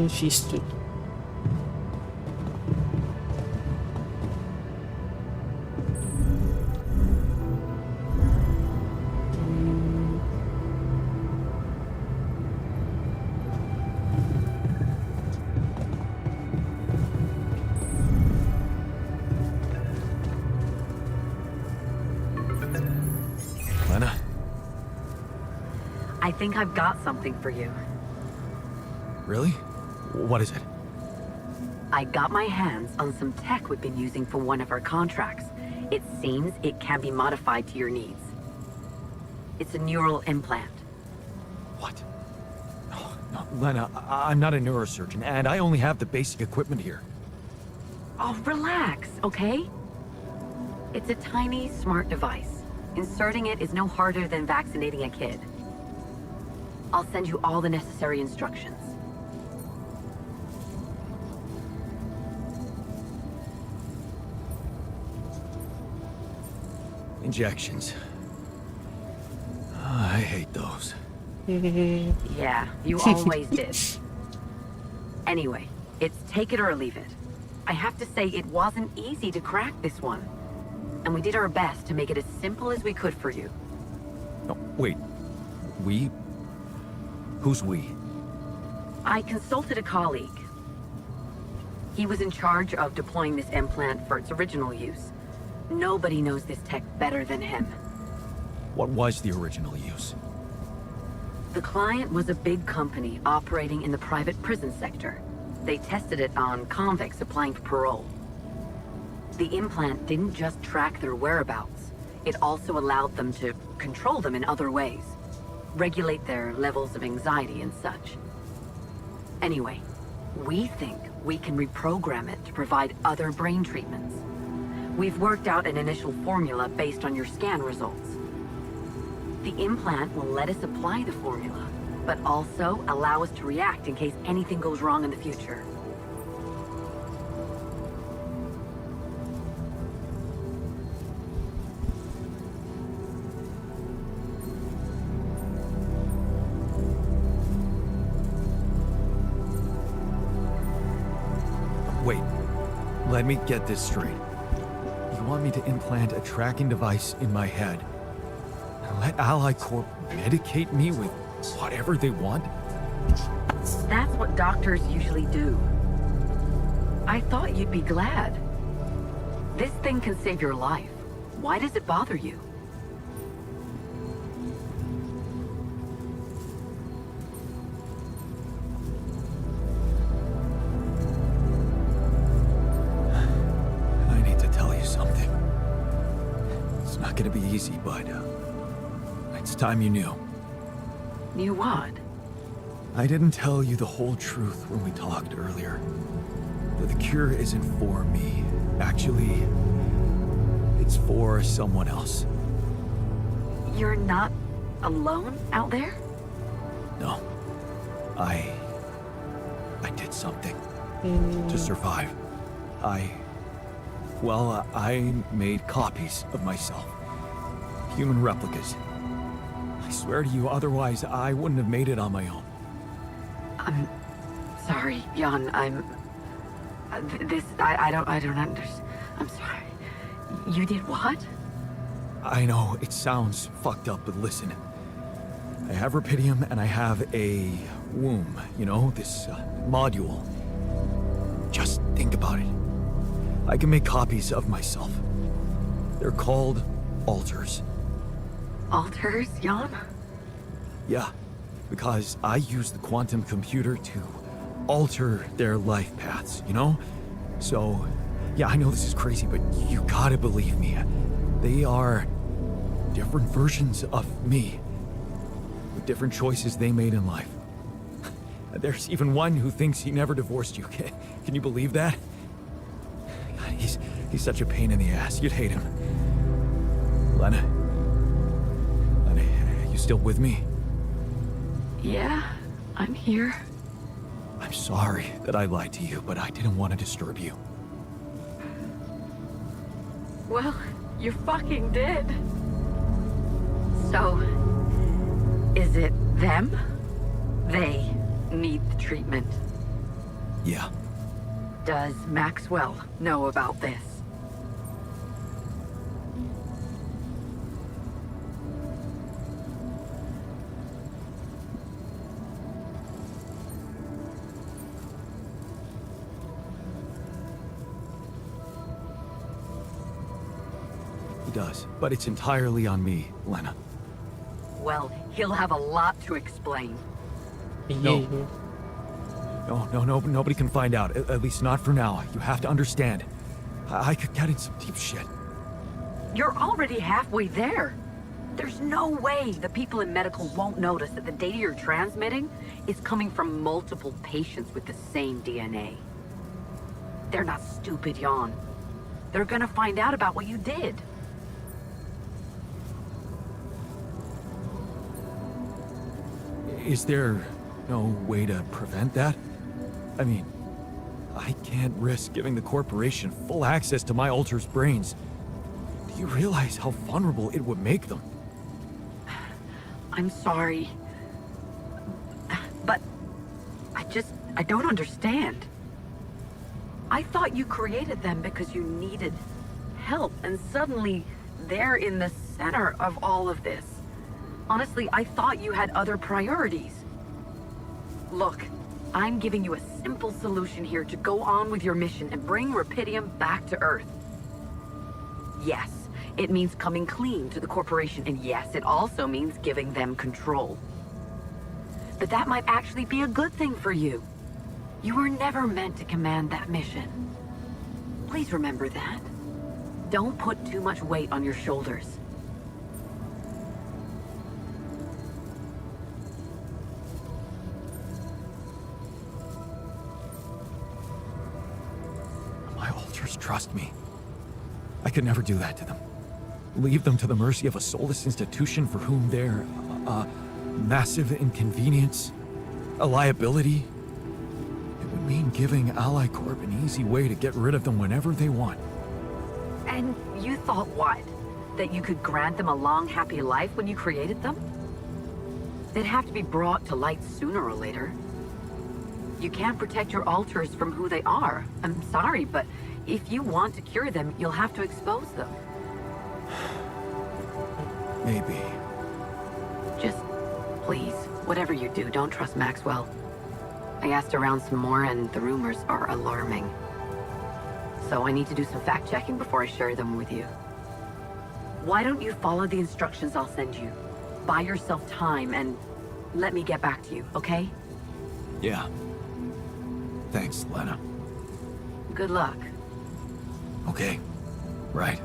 Feast. Lena? I think I've got something for you. Really? What is it? I got my hands on some tech we've been using for one of our contracts. It seems it can be modified to your needs. It's a neural implant. What? No, Lena, I'm not a neurosurgeon, and I only have the basic equipment here. Oh, relax, okay? It's a tiny, smart device. Inserting it is no harder than vaccinating a kid. I'll send you all the necessary instructions. Injections. I hate those. Yeah, you always did. Anyway, it's take it or leave it. I have to say it wasn't easy to crack this one. And we did our best to make it as simple as we could for you. No, wait. We? Who's we? I consulted a colleague. He was in charge of deploying this implant for its original use. Nobody knows this tech better than him. What was the original use? The client was a big company operating in the private prison sector. They tested it on convicts applying for parole. The implant didn't just track their whereabouts. It also allowed them to control them in other ways. Regulate their levels of anxiety and such. Anyway, we think we can reprogram it to provide other brain treatments. We've worked out an initial formula based on your scan results. The implant will let us apply the formula, but also allow us to react in case anything goes wrong in the future. Wait. Let me get this straight. You want me to implant a tracking device in my head and let Ally Corp medicate me with whatever they want? That's what doctors usually do. I thought you'd be glad. This thing can save your life. Why does it bother you? I need to tell you something. It's not gonna be easy, but it's time you knew. Knew what? I didn't tell you the whole truth when we talked earlier. That the cure isn't for me. Actually, it's for someone else. You're not alone out there? No. I did something to survive. I made copies of myself. Human replicas. I swear to you, otherwise I wouldn't have made it on my own. I'm sorry, Jan. I don't understand. I'm sorry. You did what? I know, it sounds fucked up, but listen. I have rupidium and I have a womb, you know, this module. Just think about it. I can make copies of myself. They're called alters. Alters, Jan? Yeah, because I use the quantum computer to alter their life paths, you know? So, yeah, I know this is crazy, but you gotta believe me. They are different versions of me, with different choices they made in life. There's even one who thinks he never divorced you. Can you believe that? God, he's such a pain in the ass. You'd hate him. Lena, still with me? Yeah, I'm here. I'm sorry that I lied to you, but I didn't want to disturb you. Well, you fucking did. So, is it them? They need the treatment. Yeah. Does Maxwell know about this? He does, but it's entirely on me, Lena. Well, he'll have a lot to explain. No. No, nobody can find out. At least not for now. You have to understand. I could get in some deep shit. You're already halfway there. There's no way the people in medical won't notice that the data you're transmitting is coming from multiple patients with the same DNA. They're not stupid, Jan. They're gonna find out about what you did. Is there no way to prevent that? I mean, I can't risk giving the corporation full access to my Alter's brains. Do you realize how vulnerable it would make them? I'm sorry. But I don't understand. I thought you created them because you needed help, and suddenly they're in the center of all of this. Honestly, I thought you had other priorities. Look, I'm giving you a simple solution here to go on with your mission and bring Rapidium back to Earth. Yes, it means coming clean to the corporation, and yes, it also means giving them control. But that might actually be a good thing for you. You were never meant to command that mission. Please remember that. Don't put too much weight on your shoulders. My Alters trust me. I could never do that to them. Leave them to the mercy of a soulless institution for whom they're a massive inconvenience, a liability. It would mean giving Ally Corp an easy way to get rid of them whenever they want. And you thought what? That you could grant them a long, happy life when you created them? They'd have to be brought to light sooner or later. You can't protect your alters from who they are. I'm sorry, but if you want to cure them, you'll have to expose them. Maybe. Just, please, whatever you do, don't trust Maxwell. I asked around some more, and the rumors are alarming. So I need to do some fact-checking before I share them with you. Why don't you follow the instructions I'll send you? Buy yourself time, and let me get back to you, okay? Yeah. Thanks, Lena. Good luck. Okay. Right.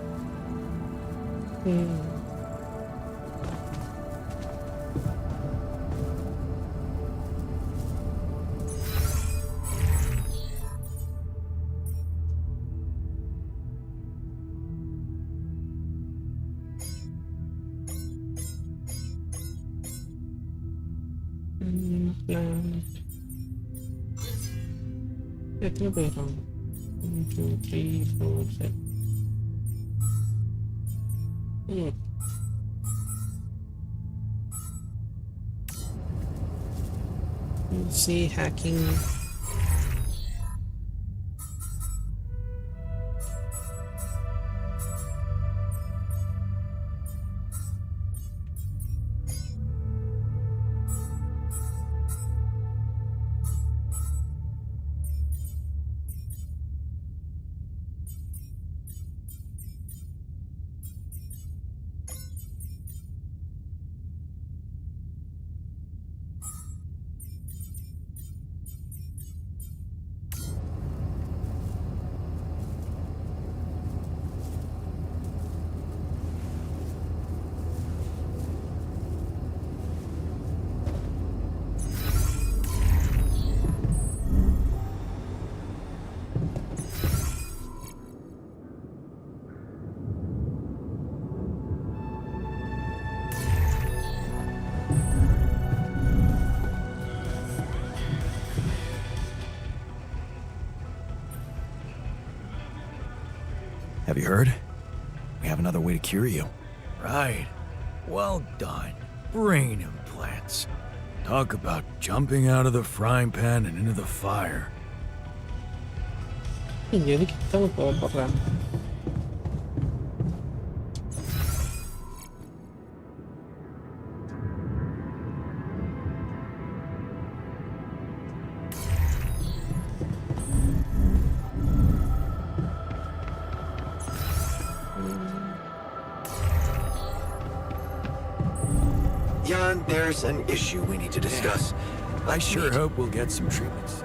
Esto pero 1, 2, 3, 4, 7. Let's see, hacking. Have you heard? We have another way to cure you. Right. Well done. Brain implants. Talk about jumping out of the frying pan and into the fire. Jadi kita mau peran. Jan, there's an issue we need to discuss. I sure hope we'll get some treatments.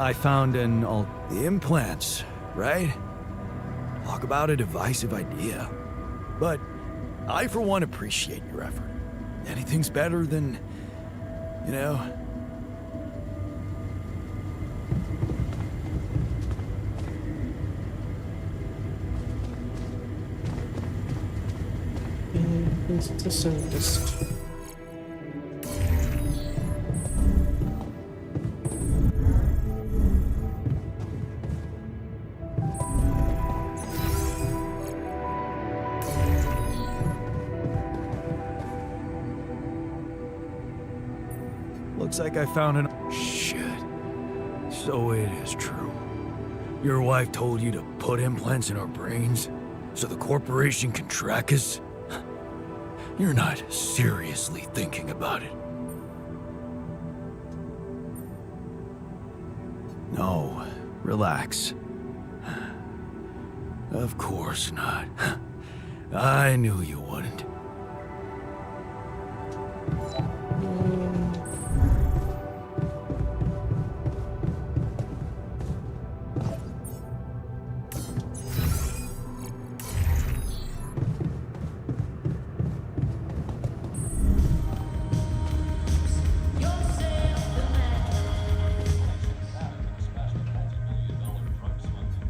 I found the implants, right? Talk about a divisive idea. But I, for one, appreciate your effort. Anything's better than, you know... The scientist. Looks like I found an... Shit. So it is true. Your wife told you to put implants in our brains so the corporation can track us? You're not seriously thinking about it. No, relax. Of course not. I knew you wouldn't.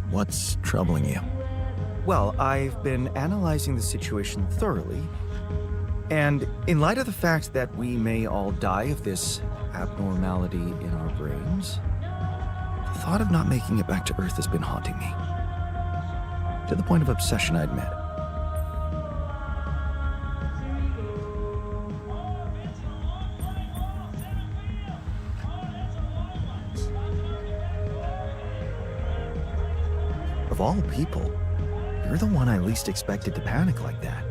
What's troubling you? Well, I've been analyzing the situation thoroughly, and in light of the fact that we may all die of this abnormality in our brains, the thought of not making it back to Earth has been haunting me. To the point of obsession, I admit. Of all people, you're the one I least expected to panic like that.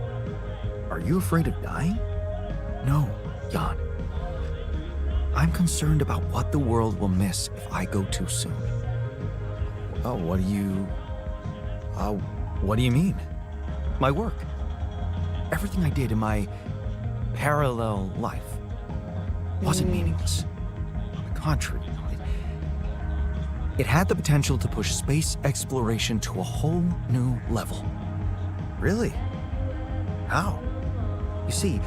Are you afraid of dying? No, Jan. I'm concerned about what the world will miss if I go too soon. Oh, what do you mean? My work. Everything I did in my parallel life wasn't meaningless. On the contrary, it had the potential to push space exploration to a whole new level. Really? How? You see,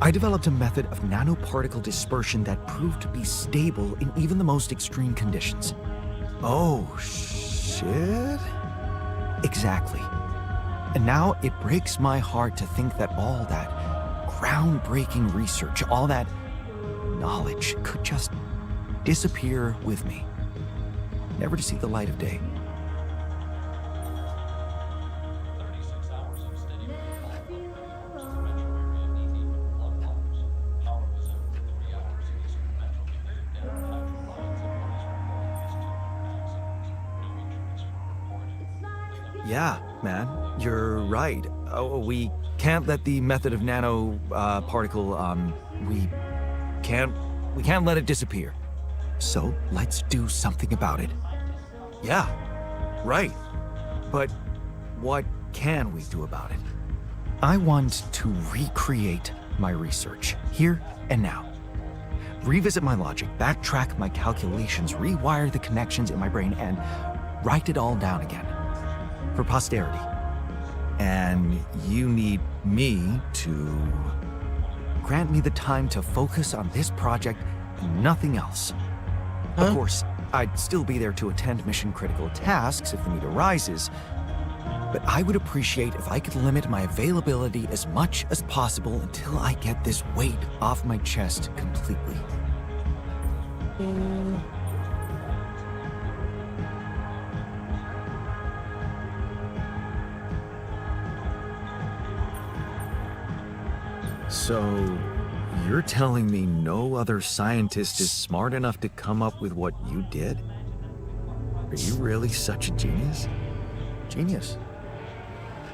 I developed a method of nanoparticle dispersion that proved to be stable in even the most extreme conditions. Oh, shit? Exactly. And now it breaks my heart to think that all that groundbreaking research, all that knowledge could just disappear with me, never to see the light of day. Yeah, man, you're right. Oh, we can't let the method of particle. We can't let it disappear. So let's do something about it. Yeah, right. But what can we do about it? I want to recreate my research, here and now. Revisit my logic, backtrack my calculations, rewire the connections in my brain, and write it all down again. For posterity. And you need me to... Grant me the time to focus on this project and nothing else. Of course, I'd still be there to attend mission-critical tasks if the need arises, but I would appreciate if I could limit my availability as much as possible until I get this weight off my chest completely. So, you're telling me no other scientist is smart enough to come up with what you did? Are you really such a genius? Genius?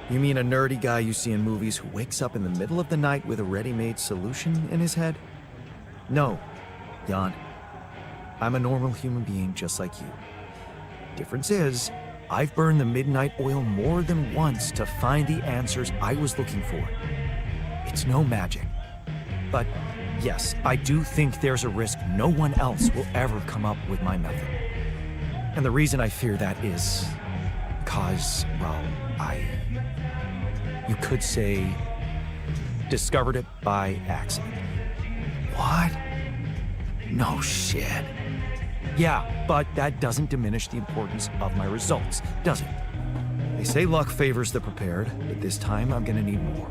You mean a nerdy guy you see in movies who wakes up in the middle of the night with a ready-made solution in his head? No, Jan. I'm a normal human being just like you. Difference is, I've burned the midnight oil more than once to find the answers I was looking for. It's no magic. But yes, I do think there's a risk no one else will ever come up with my method. And the reason I fear that is because, well, you could say, discovered it by accident. What? No shit. Yeah, but that doesn't diminish the importance of my results, does it? They say luck favors the prepared, but this time I'm gonna need more.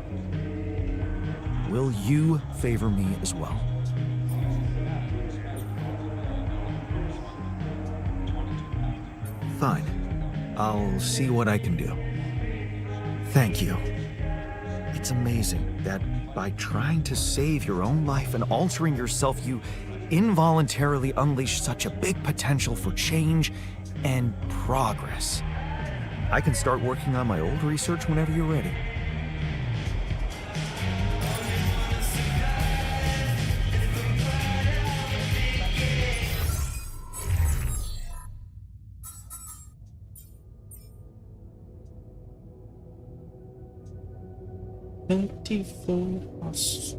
Will you favor me as well? Fine. I'll see what I can do. Thank you. It's amazing that by trying to save your own life and altering yourself, you involuntarily unleash such a big potential for change and progress. I can start working on my old research whenever you're ready. $24.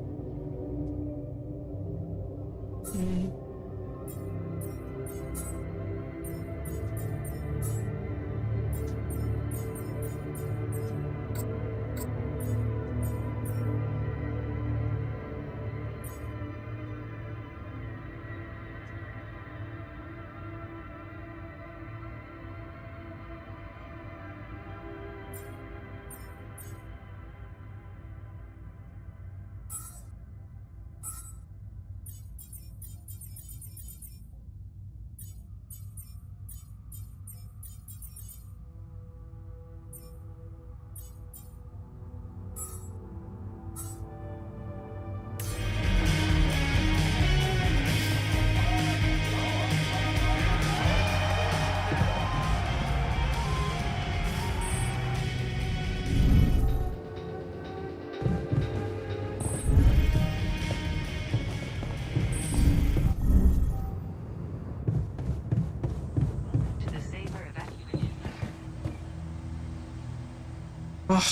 Ah.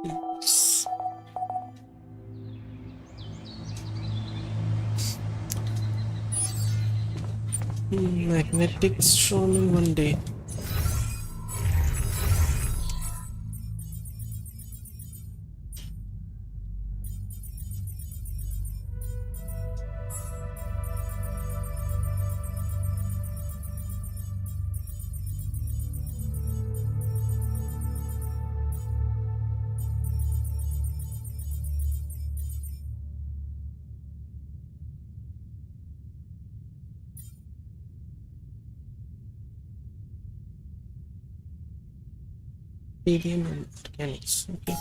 Yes. Magnetics shown in one day. Medium and mechanics. Okay.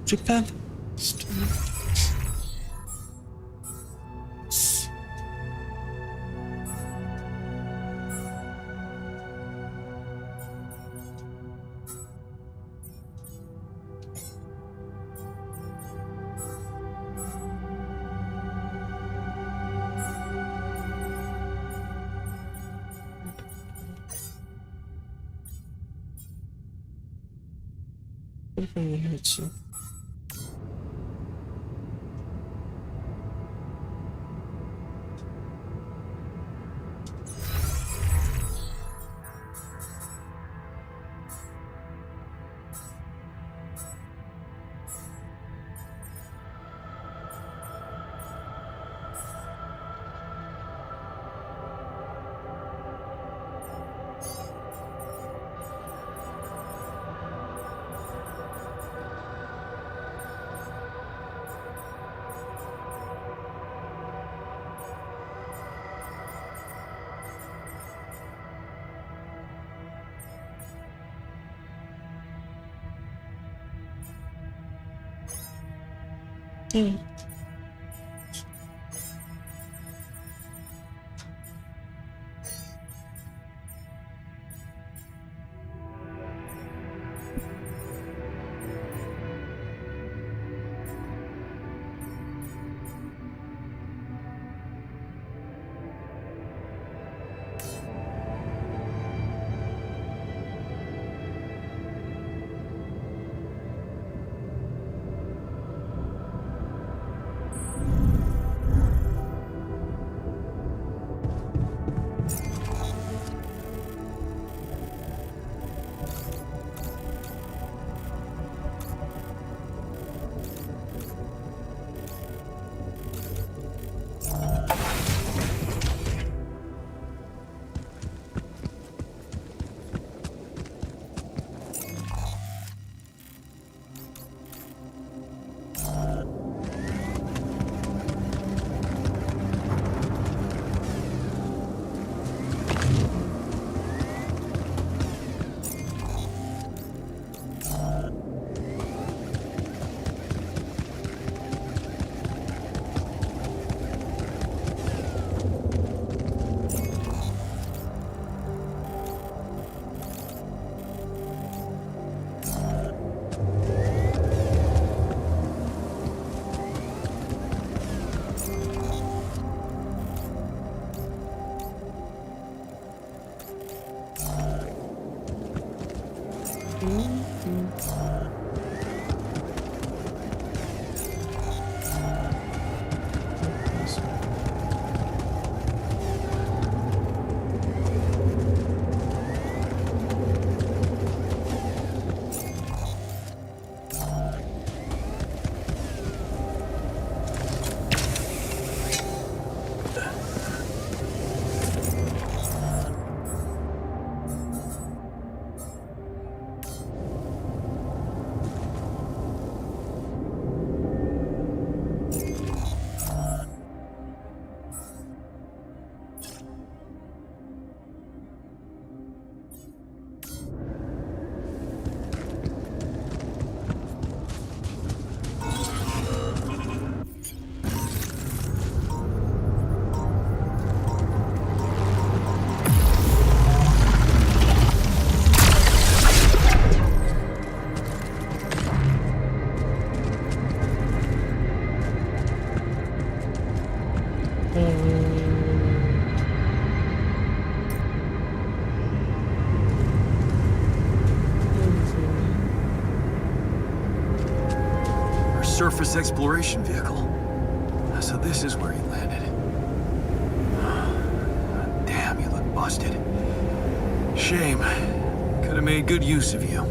Japan. Let's see. Hmm. Our surface exploration vehicle. So this is where he landed. Damn, you look busted. Shame. Could have made good use of you.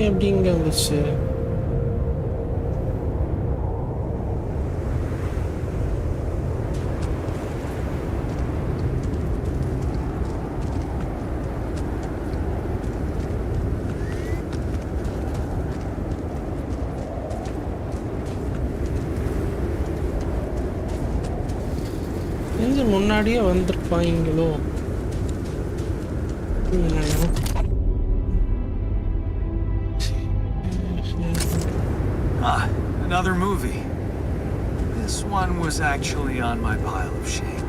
எப்படிங்க வந்துச்சு? இது முன்னாடியே வந்திருப்பாங்களோ? Ah, another movie. This one was actually on my pile of shame.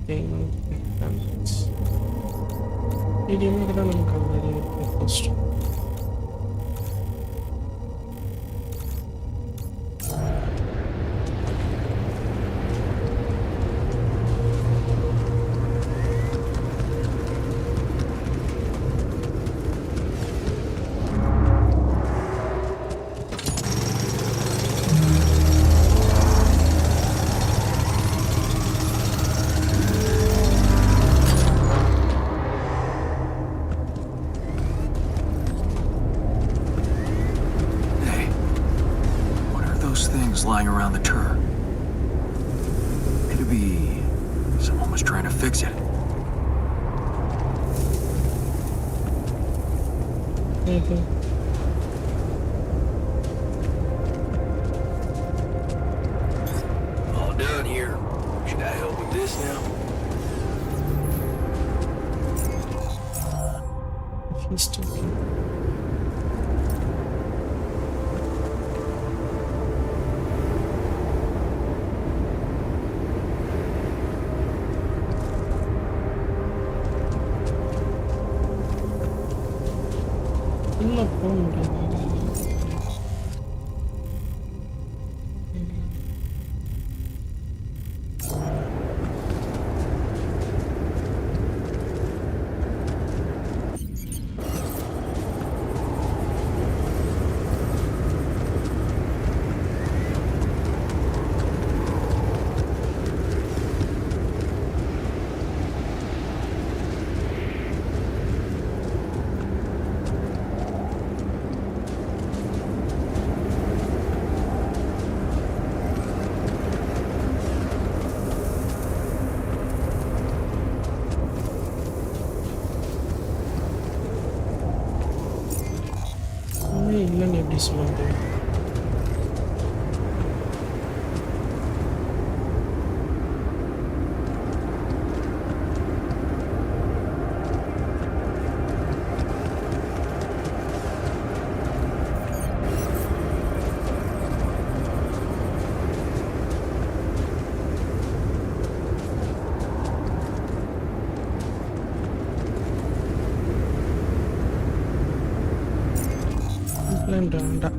Payment plans. Ini kadang നമുക്ക് already post. Hey, what are those things lying around the turret? Could it be someone was trying to fix it? All done here. Should I help with this now? If he's still here. உள்ள போக முடியாது. இல்லைன்னு எப்படி சொல்லுவாங்க? வேண்டாம்.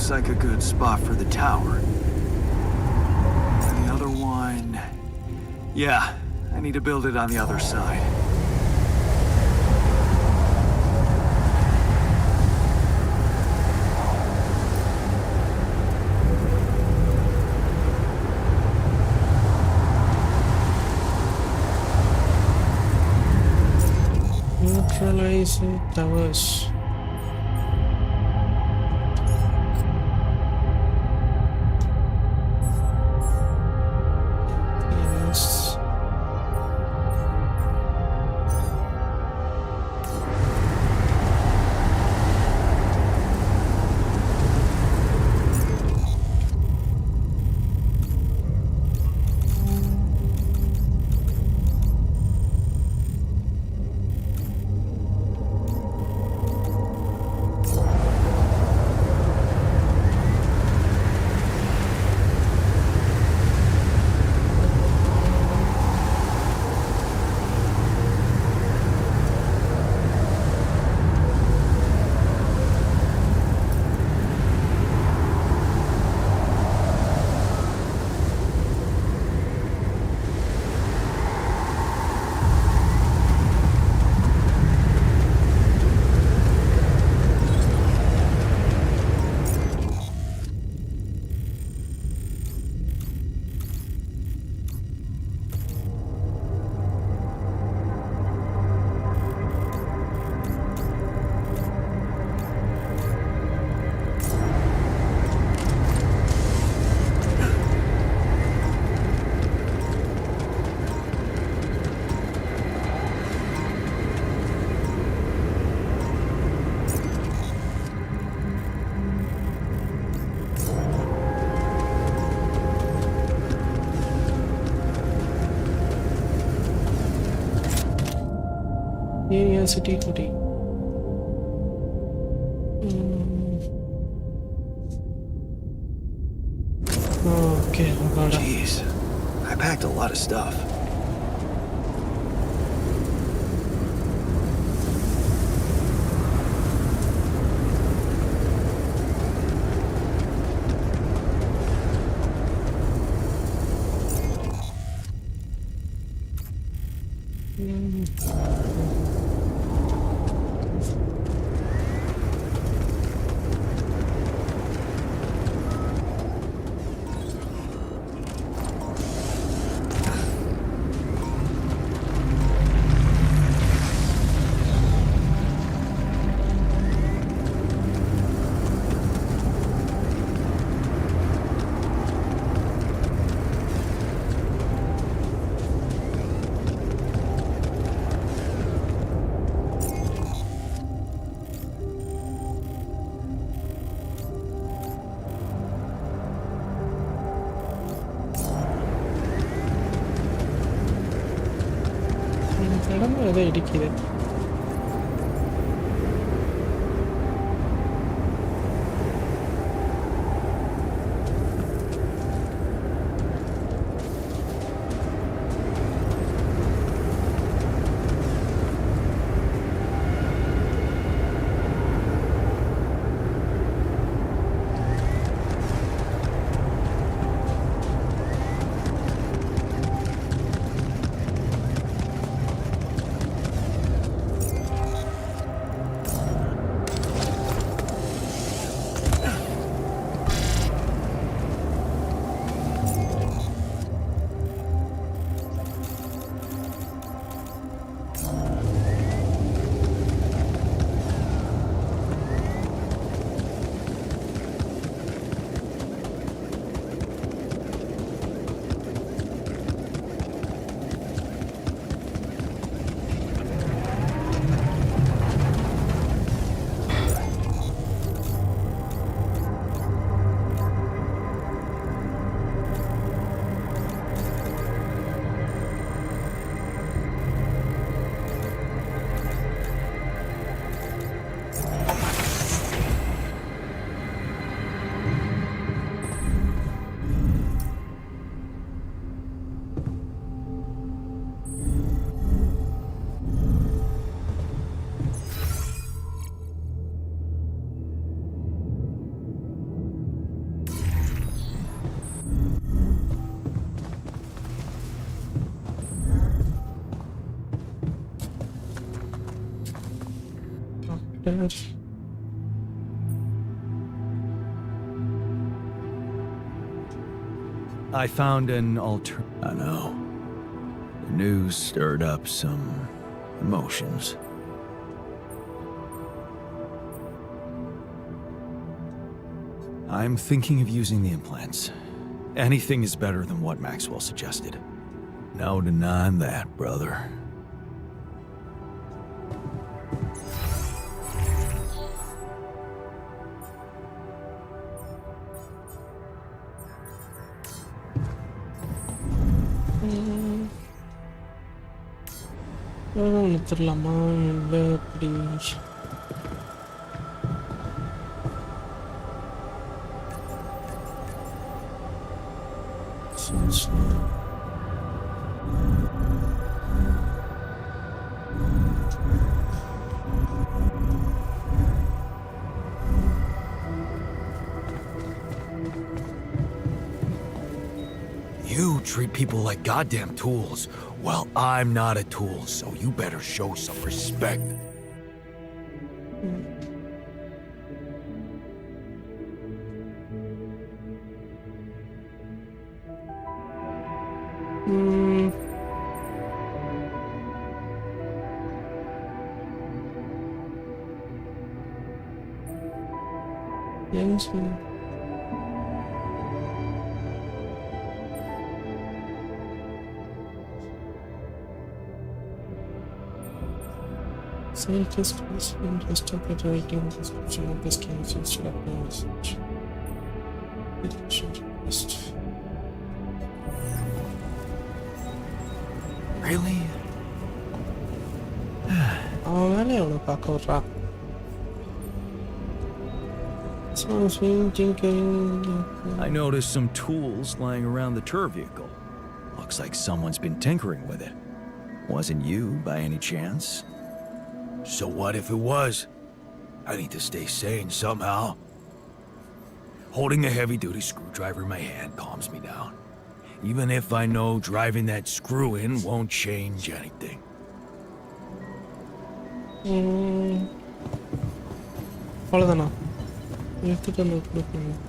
looks like a good spot for the tower. And the other one... Yeah, I need to build it on the other side. Neutralize towers. Yes. Area city today. Okay, I got it. Jeez, I packed a lot of stuff. இடமும் ஏதோ இடிக்குது. Doctor. I found an I know. The news stirred up some emotions. I'm thinking of using the implants. Anything is better than what Maxwell suggested. No denying that, brother. நிறுத்திடலாமா இல்லை எப்படி You treat people like goddamn tools. Well, I'm not a tool, so you better show some respect. Yes. Scientist was interested in writing a description of the strange instead of doing research. It should just. Really? அவன் வேலையை அவனை பார்க்க விட்றா. I noticed some tools lying around the tour vehicle. Looks like someone's been tinkering with it. Wasn't you, by any chance? So what if it was? I need to stay sane somehow. Holding a heavy-duty screwdriver in my hand calms me down. Even if I know driving that screw in won't change anything. அவ்வளோதானா எடுத்துட்டு வந்து கொடுக்கணும்.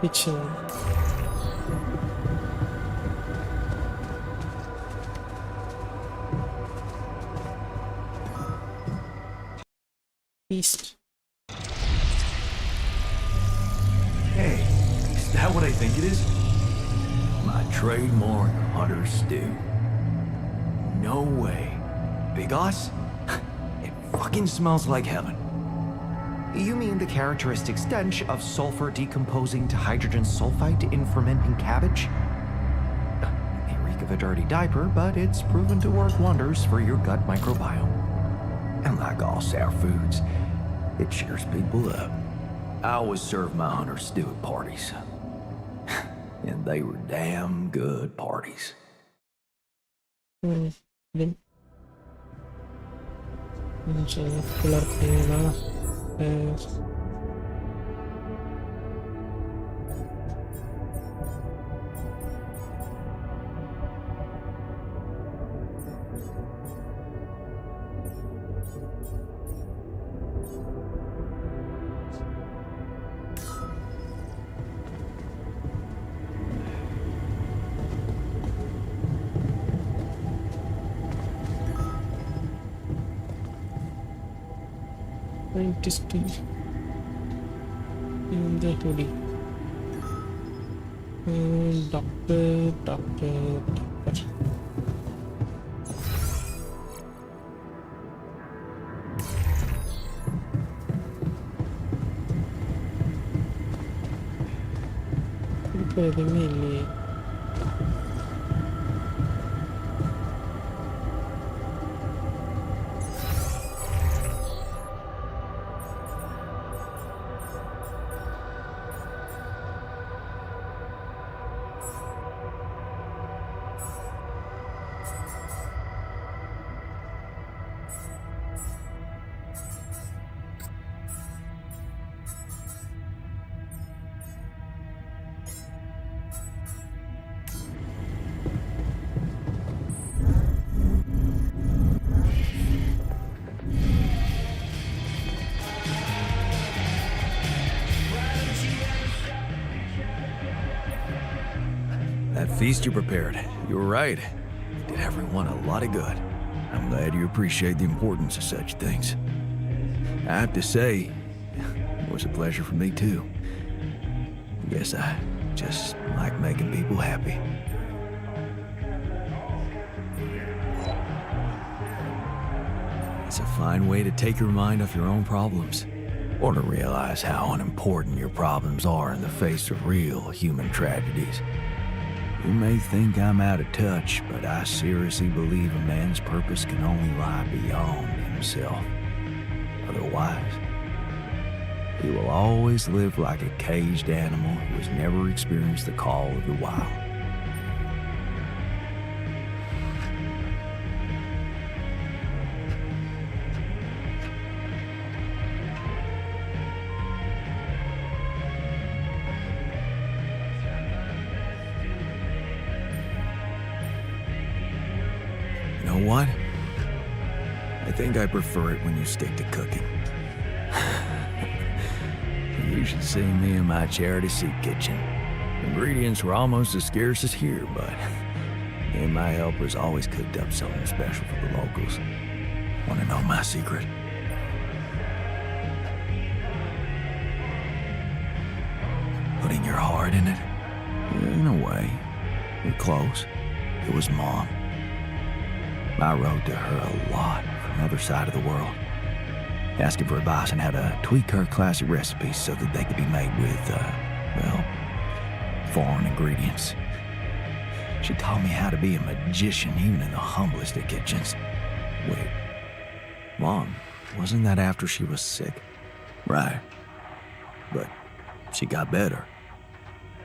Kitchen. Beast. Hey, is that what I think it is? My trademark hunter stew. No way. Big Oss? It fucking smells like heaven. You mean the characteristic stench of sulfur decomposing to hydrogen sulfide in fermenting cabbage? May reek of a dirty diaper, but it's proven to work wonders for your gut microbiome. And like all sour foods, it cheers people up. I always serve my hunter stew at parties. And they were damn good parties. Scientist in the 2D. Doctor. இப்போ எதுவுமே இல்லையே. That feast you prepared, you were right. It did everyone a lot of good. I'm glad you appreciate the importance of such things. I have to say, it was a pleasure for me too. I guess I just like making people happy. It's a fine way to take your mind off your own problems, or to realize how unimportant your problems are in the face of real human tragedies. You may think I'm out of touch, but I seriously believe a man's purpose can only lie beyond himself. Otherwise, he will always live like a caged animal who has never experienced the call of the wild. You know what? I think I prefer it when you stick to cooking. You should see me in my charity soup kitchen. Ingredients were almost as scarce as here, but me and my helpers always cooked up something special for the locals. Want to know my secret? Putting your heart in it? In a way. We're close. It was Mom. I wrote to her a lot from the other side of the world, asking for advice on how to tweak her classic recipes so that they could be made with, well, foreign ingredients. She taught me how to be a magician even in the humblest of kitchens. Wait, Mom, wasn't that after she was sick? Right. But she got better.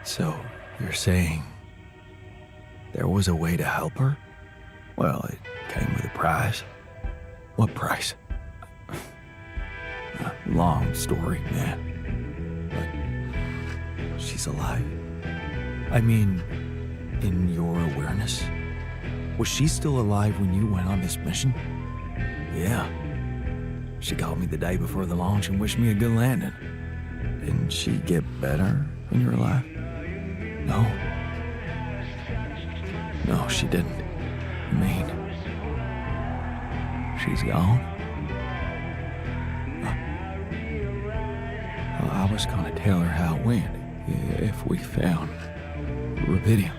So, you're saying there was a way to help her? Well, it came with a price. What price? Long story, man. But she's alive. I mean, in your awareness? Was she still alive when you went on this mission? Yeah. She called me the day before the launch and wished me a good landing. Didn't she get better when you were alive? No. No, she didn't. I mean, she's gone? I was gonna tell her how it went, if we found rubidium.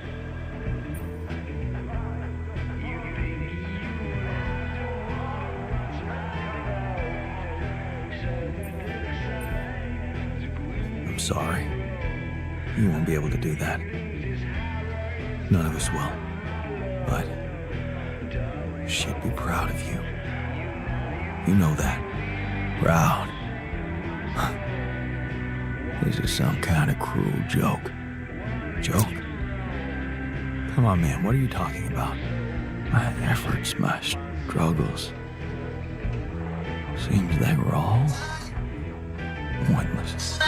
I'm sorry. You won't be able to do that. None of us will. But she'd be proud of you. You know that. Proud. This is some kind of cruel joke. Joke? Come on, man, what are you talking about? My efforts, my struggles. Seems they were all pointless.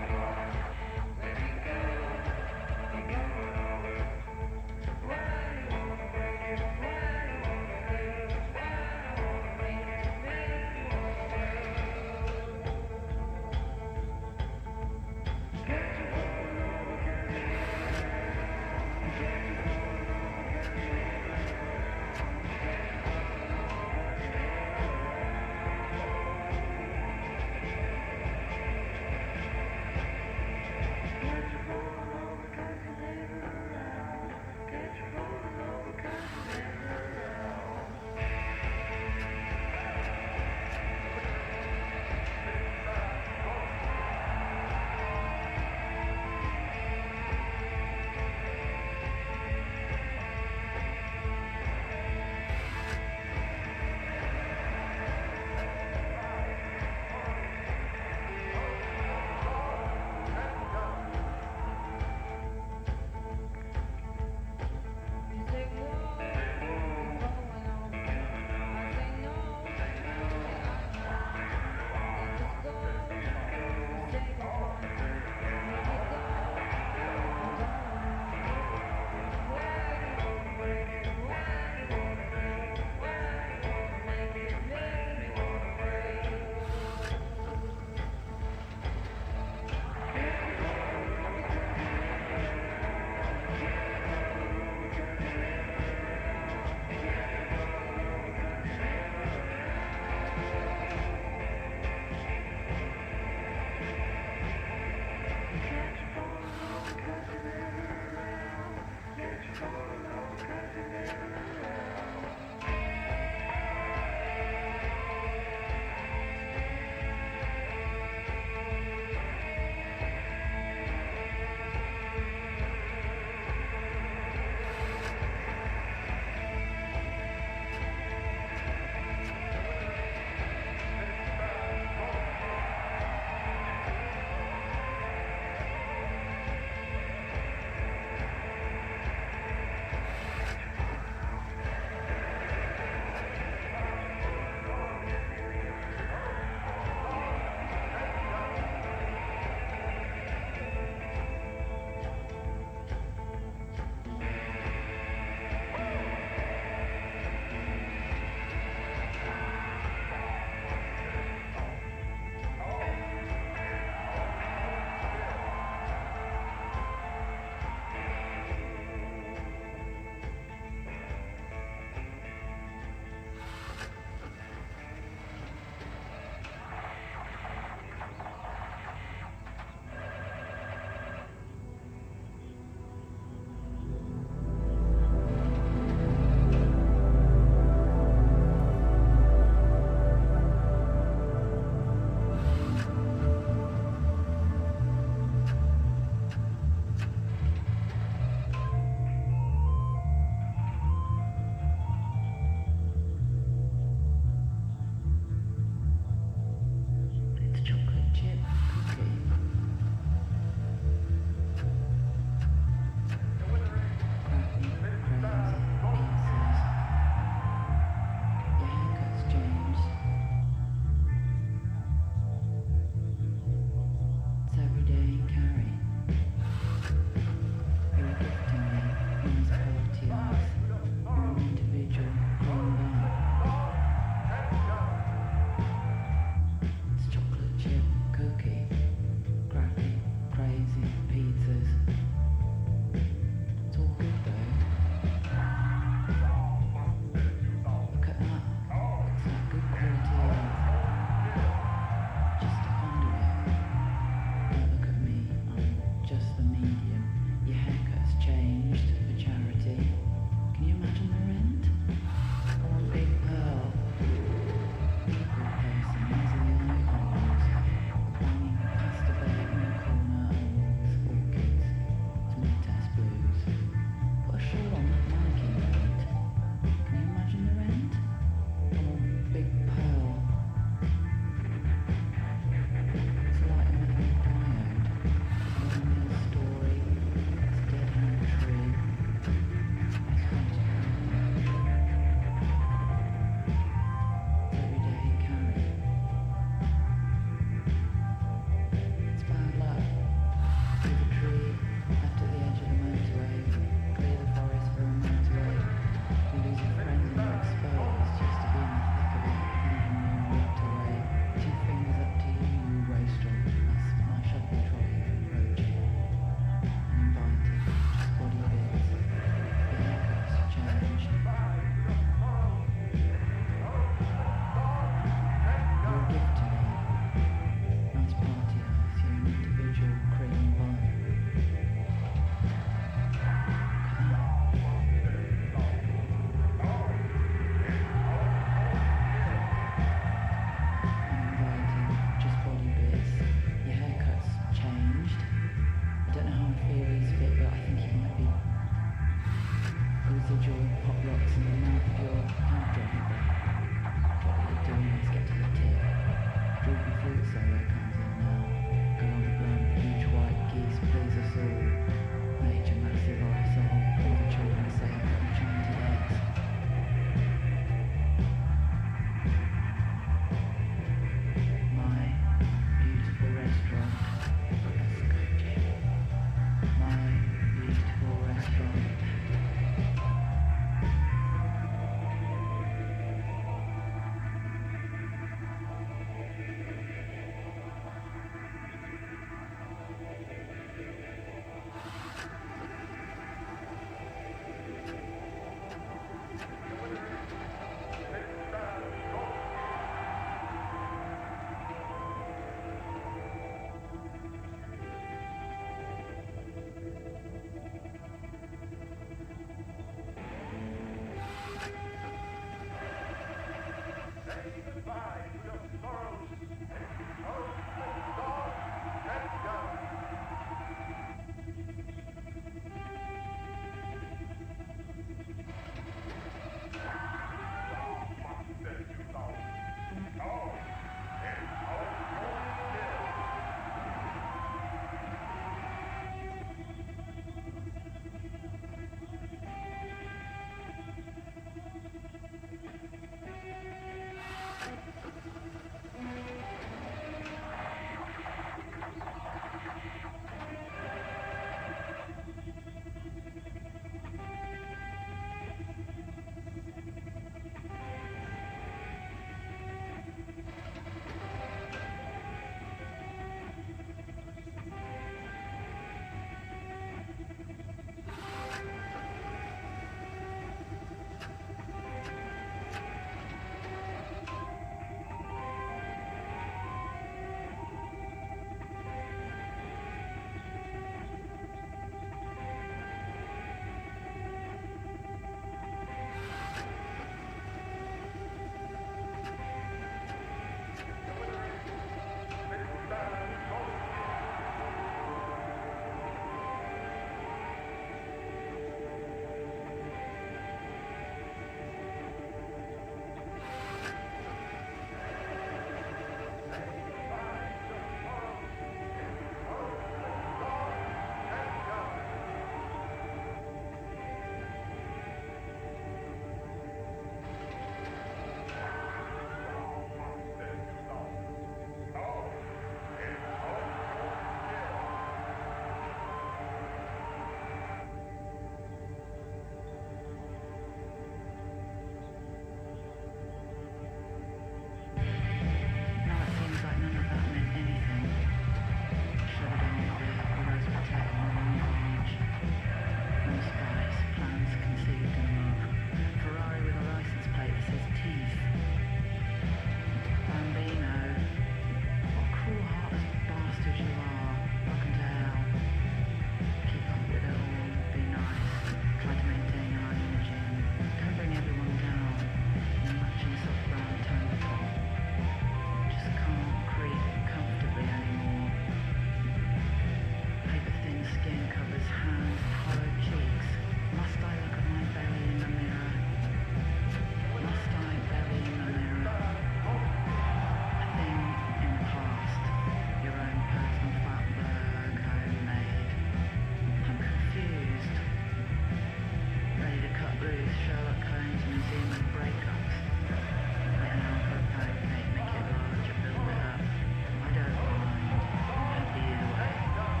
Ruth, Sherlock Holmes Museum of Breakups. Get an alpha page, make it larger, build it up. I don't mind. I'm happy either way. I don't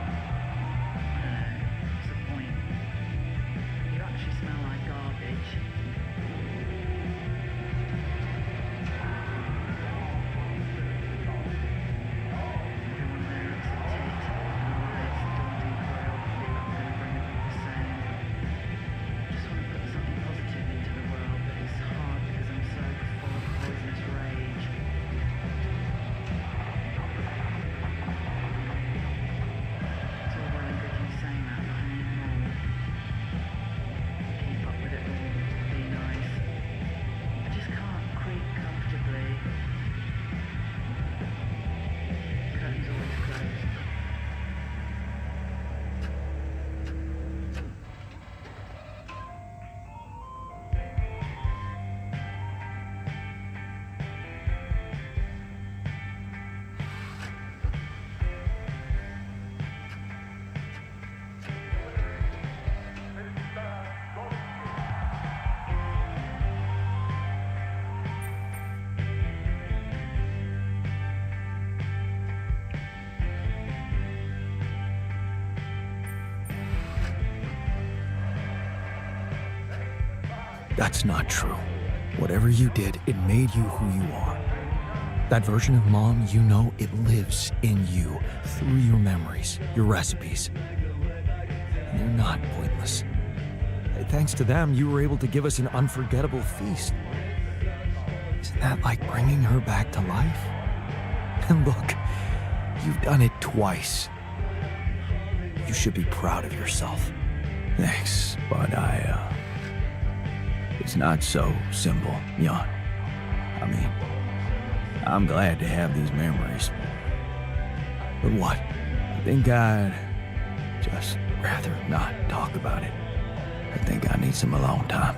know. What's the point? You actually smell like garbage. Everyone there looks a tit. Lies, daunting choreography, I'm gonna bring it all the same. Just want to put something positive into the world, but it's hard because I'm so full of poisonous rage. It's all well and good you saying that, but I need more. Keep up with it all, be nice. I just can't creep comfortably. Curtains always closed. That's not true. Whatever you did, it made you who you are. That version of Mom, you know it lives in you, through your memories, your recipes. And they're not pointless. Thanks to them, you were able to give us an unforgettable feast. Isn't that like bringing her back to life? And look, you've done it twice. You should be proud of yourself. Thanks, but it's not so simple, Jan. I mean, I'm glad to have these memories. But what? I think I'd just rather not talk about it. I think I need some alone time.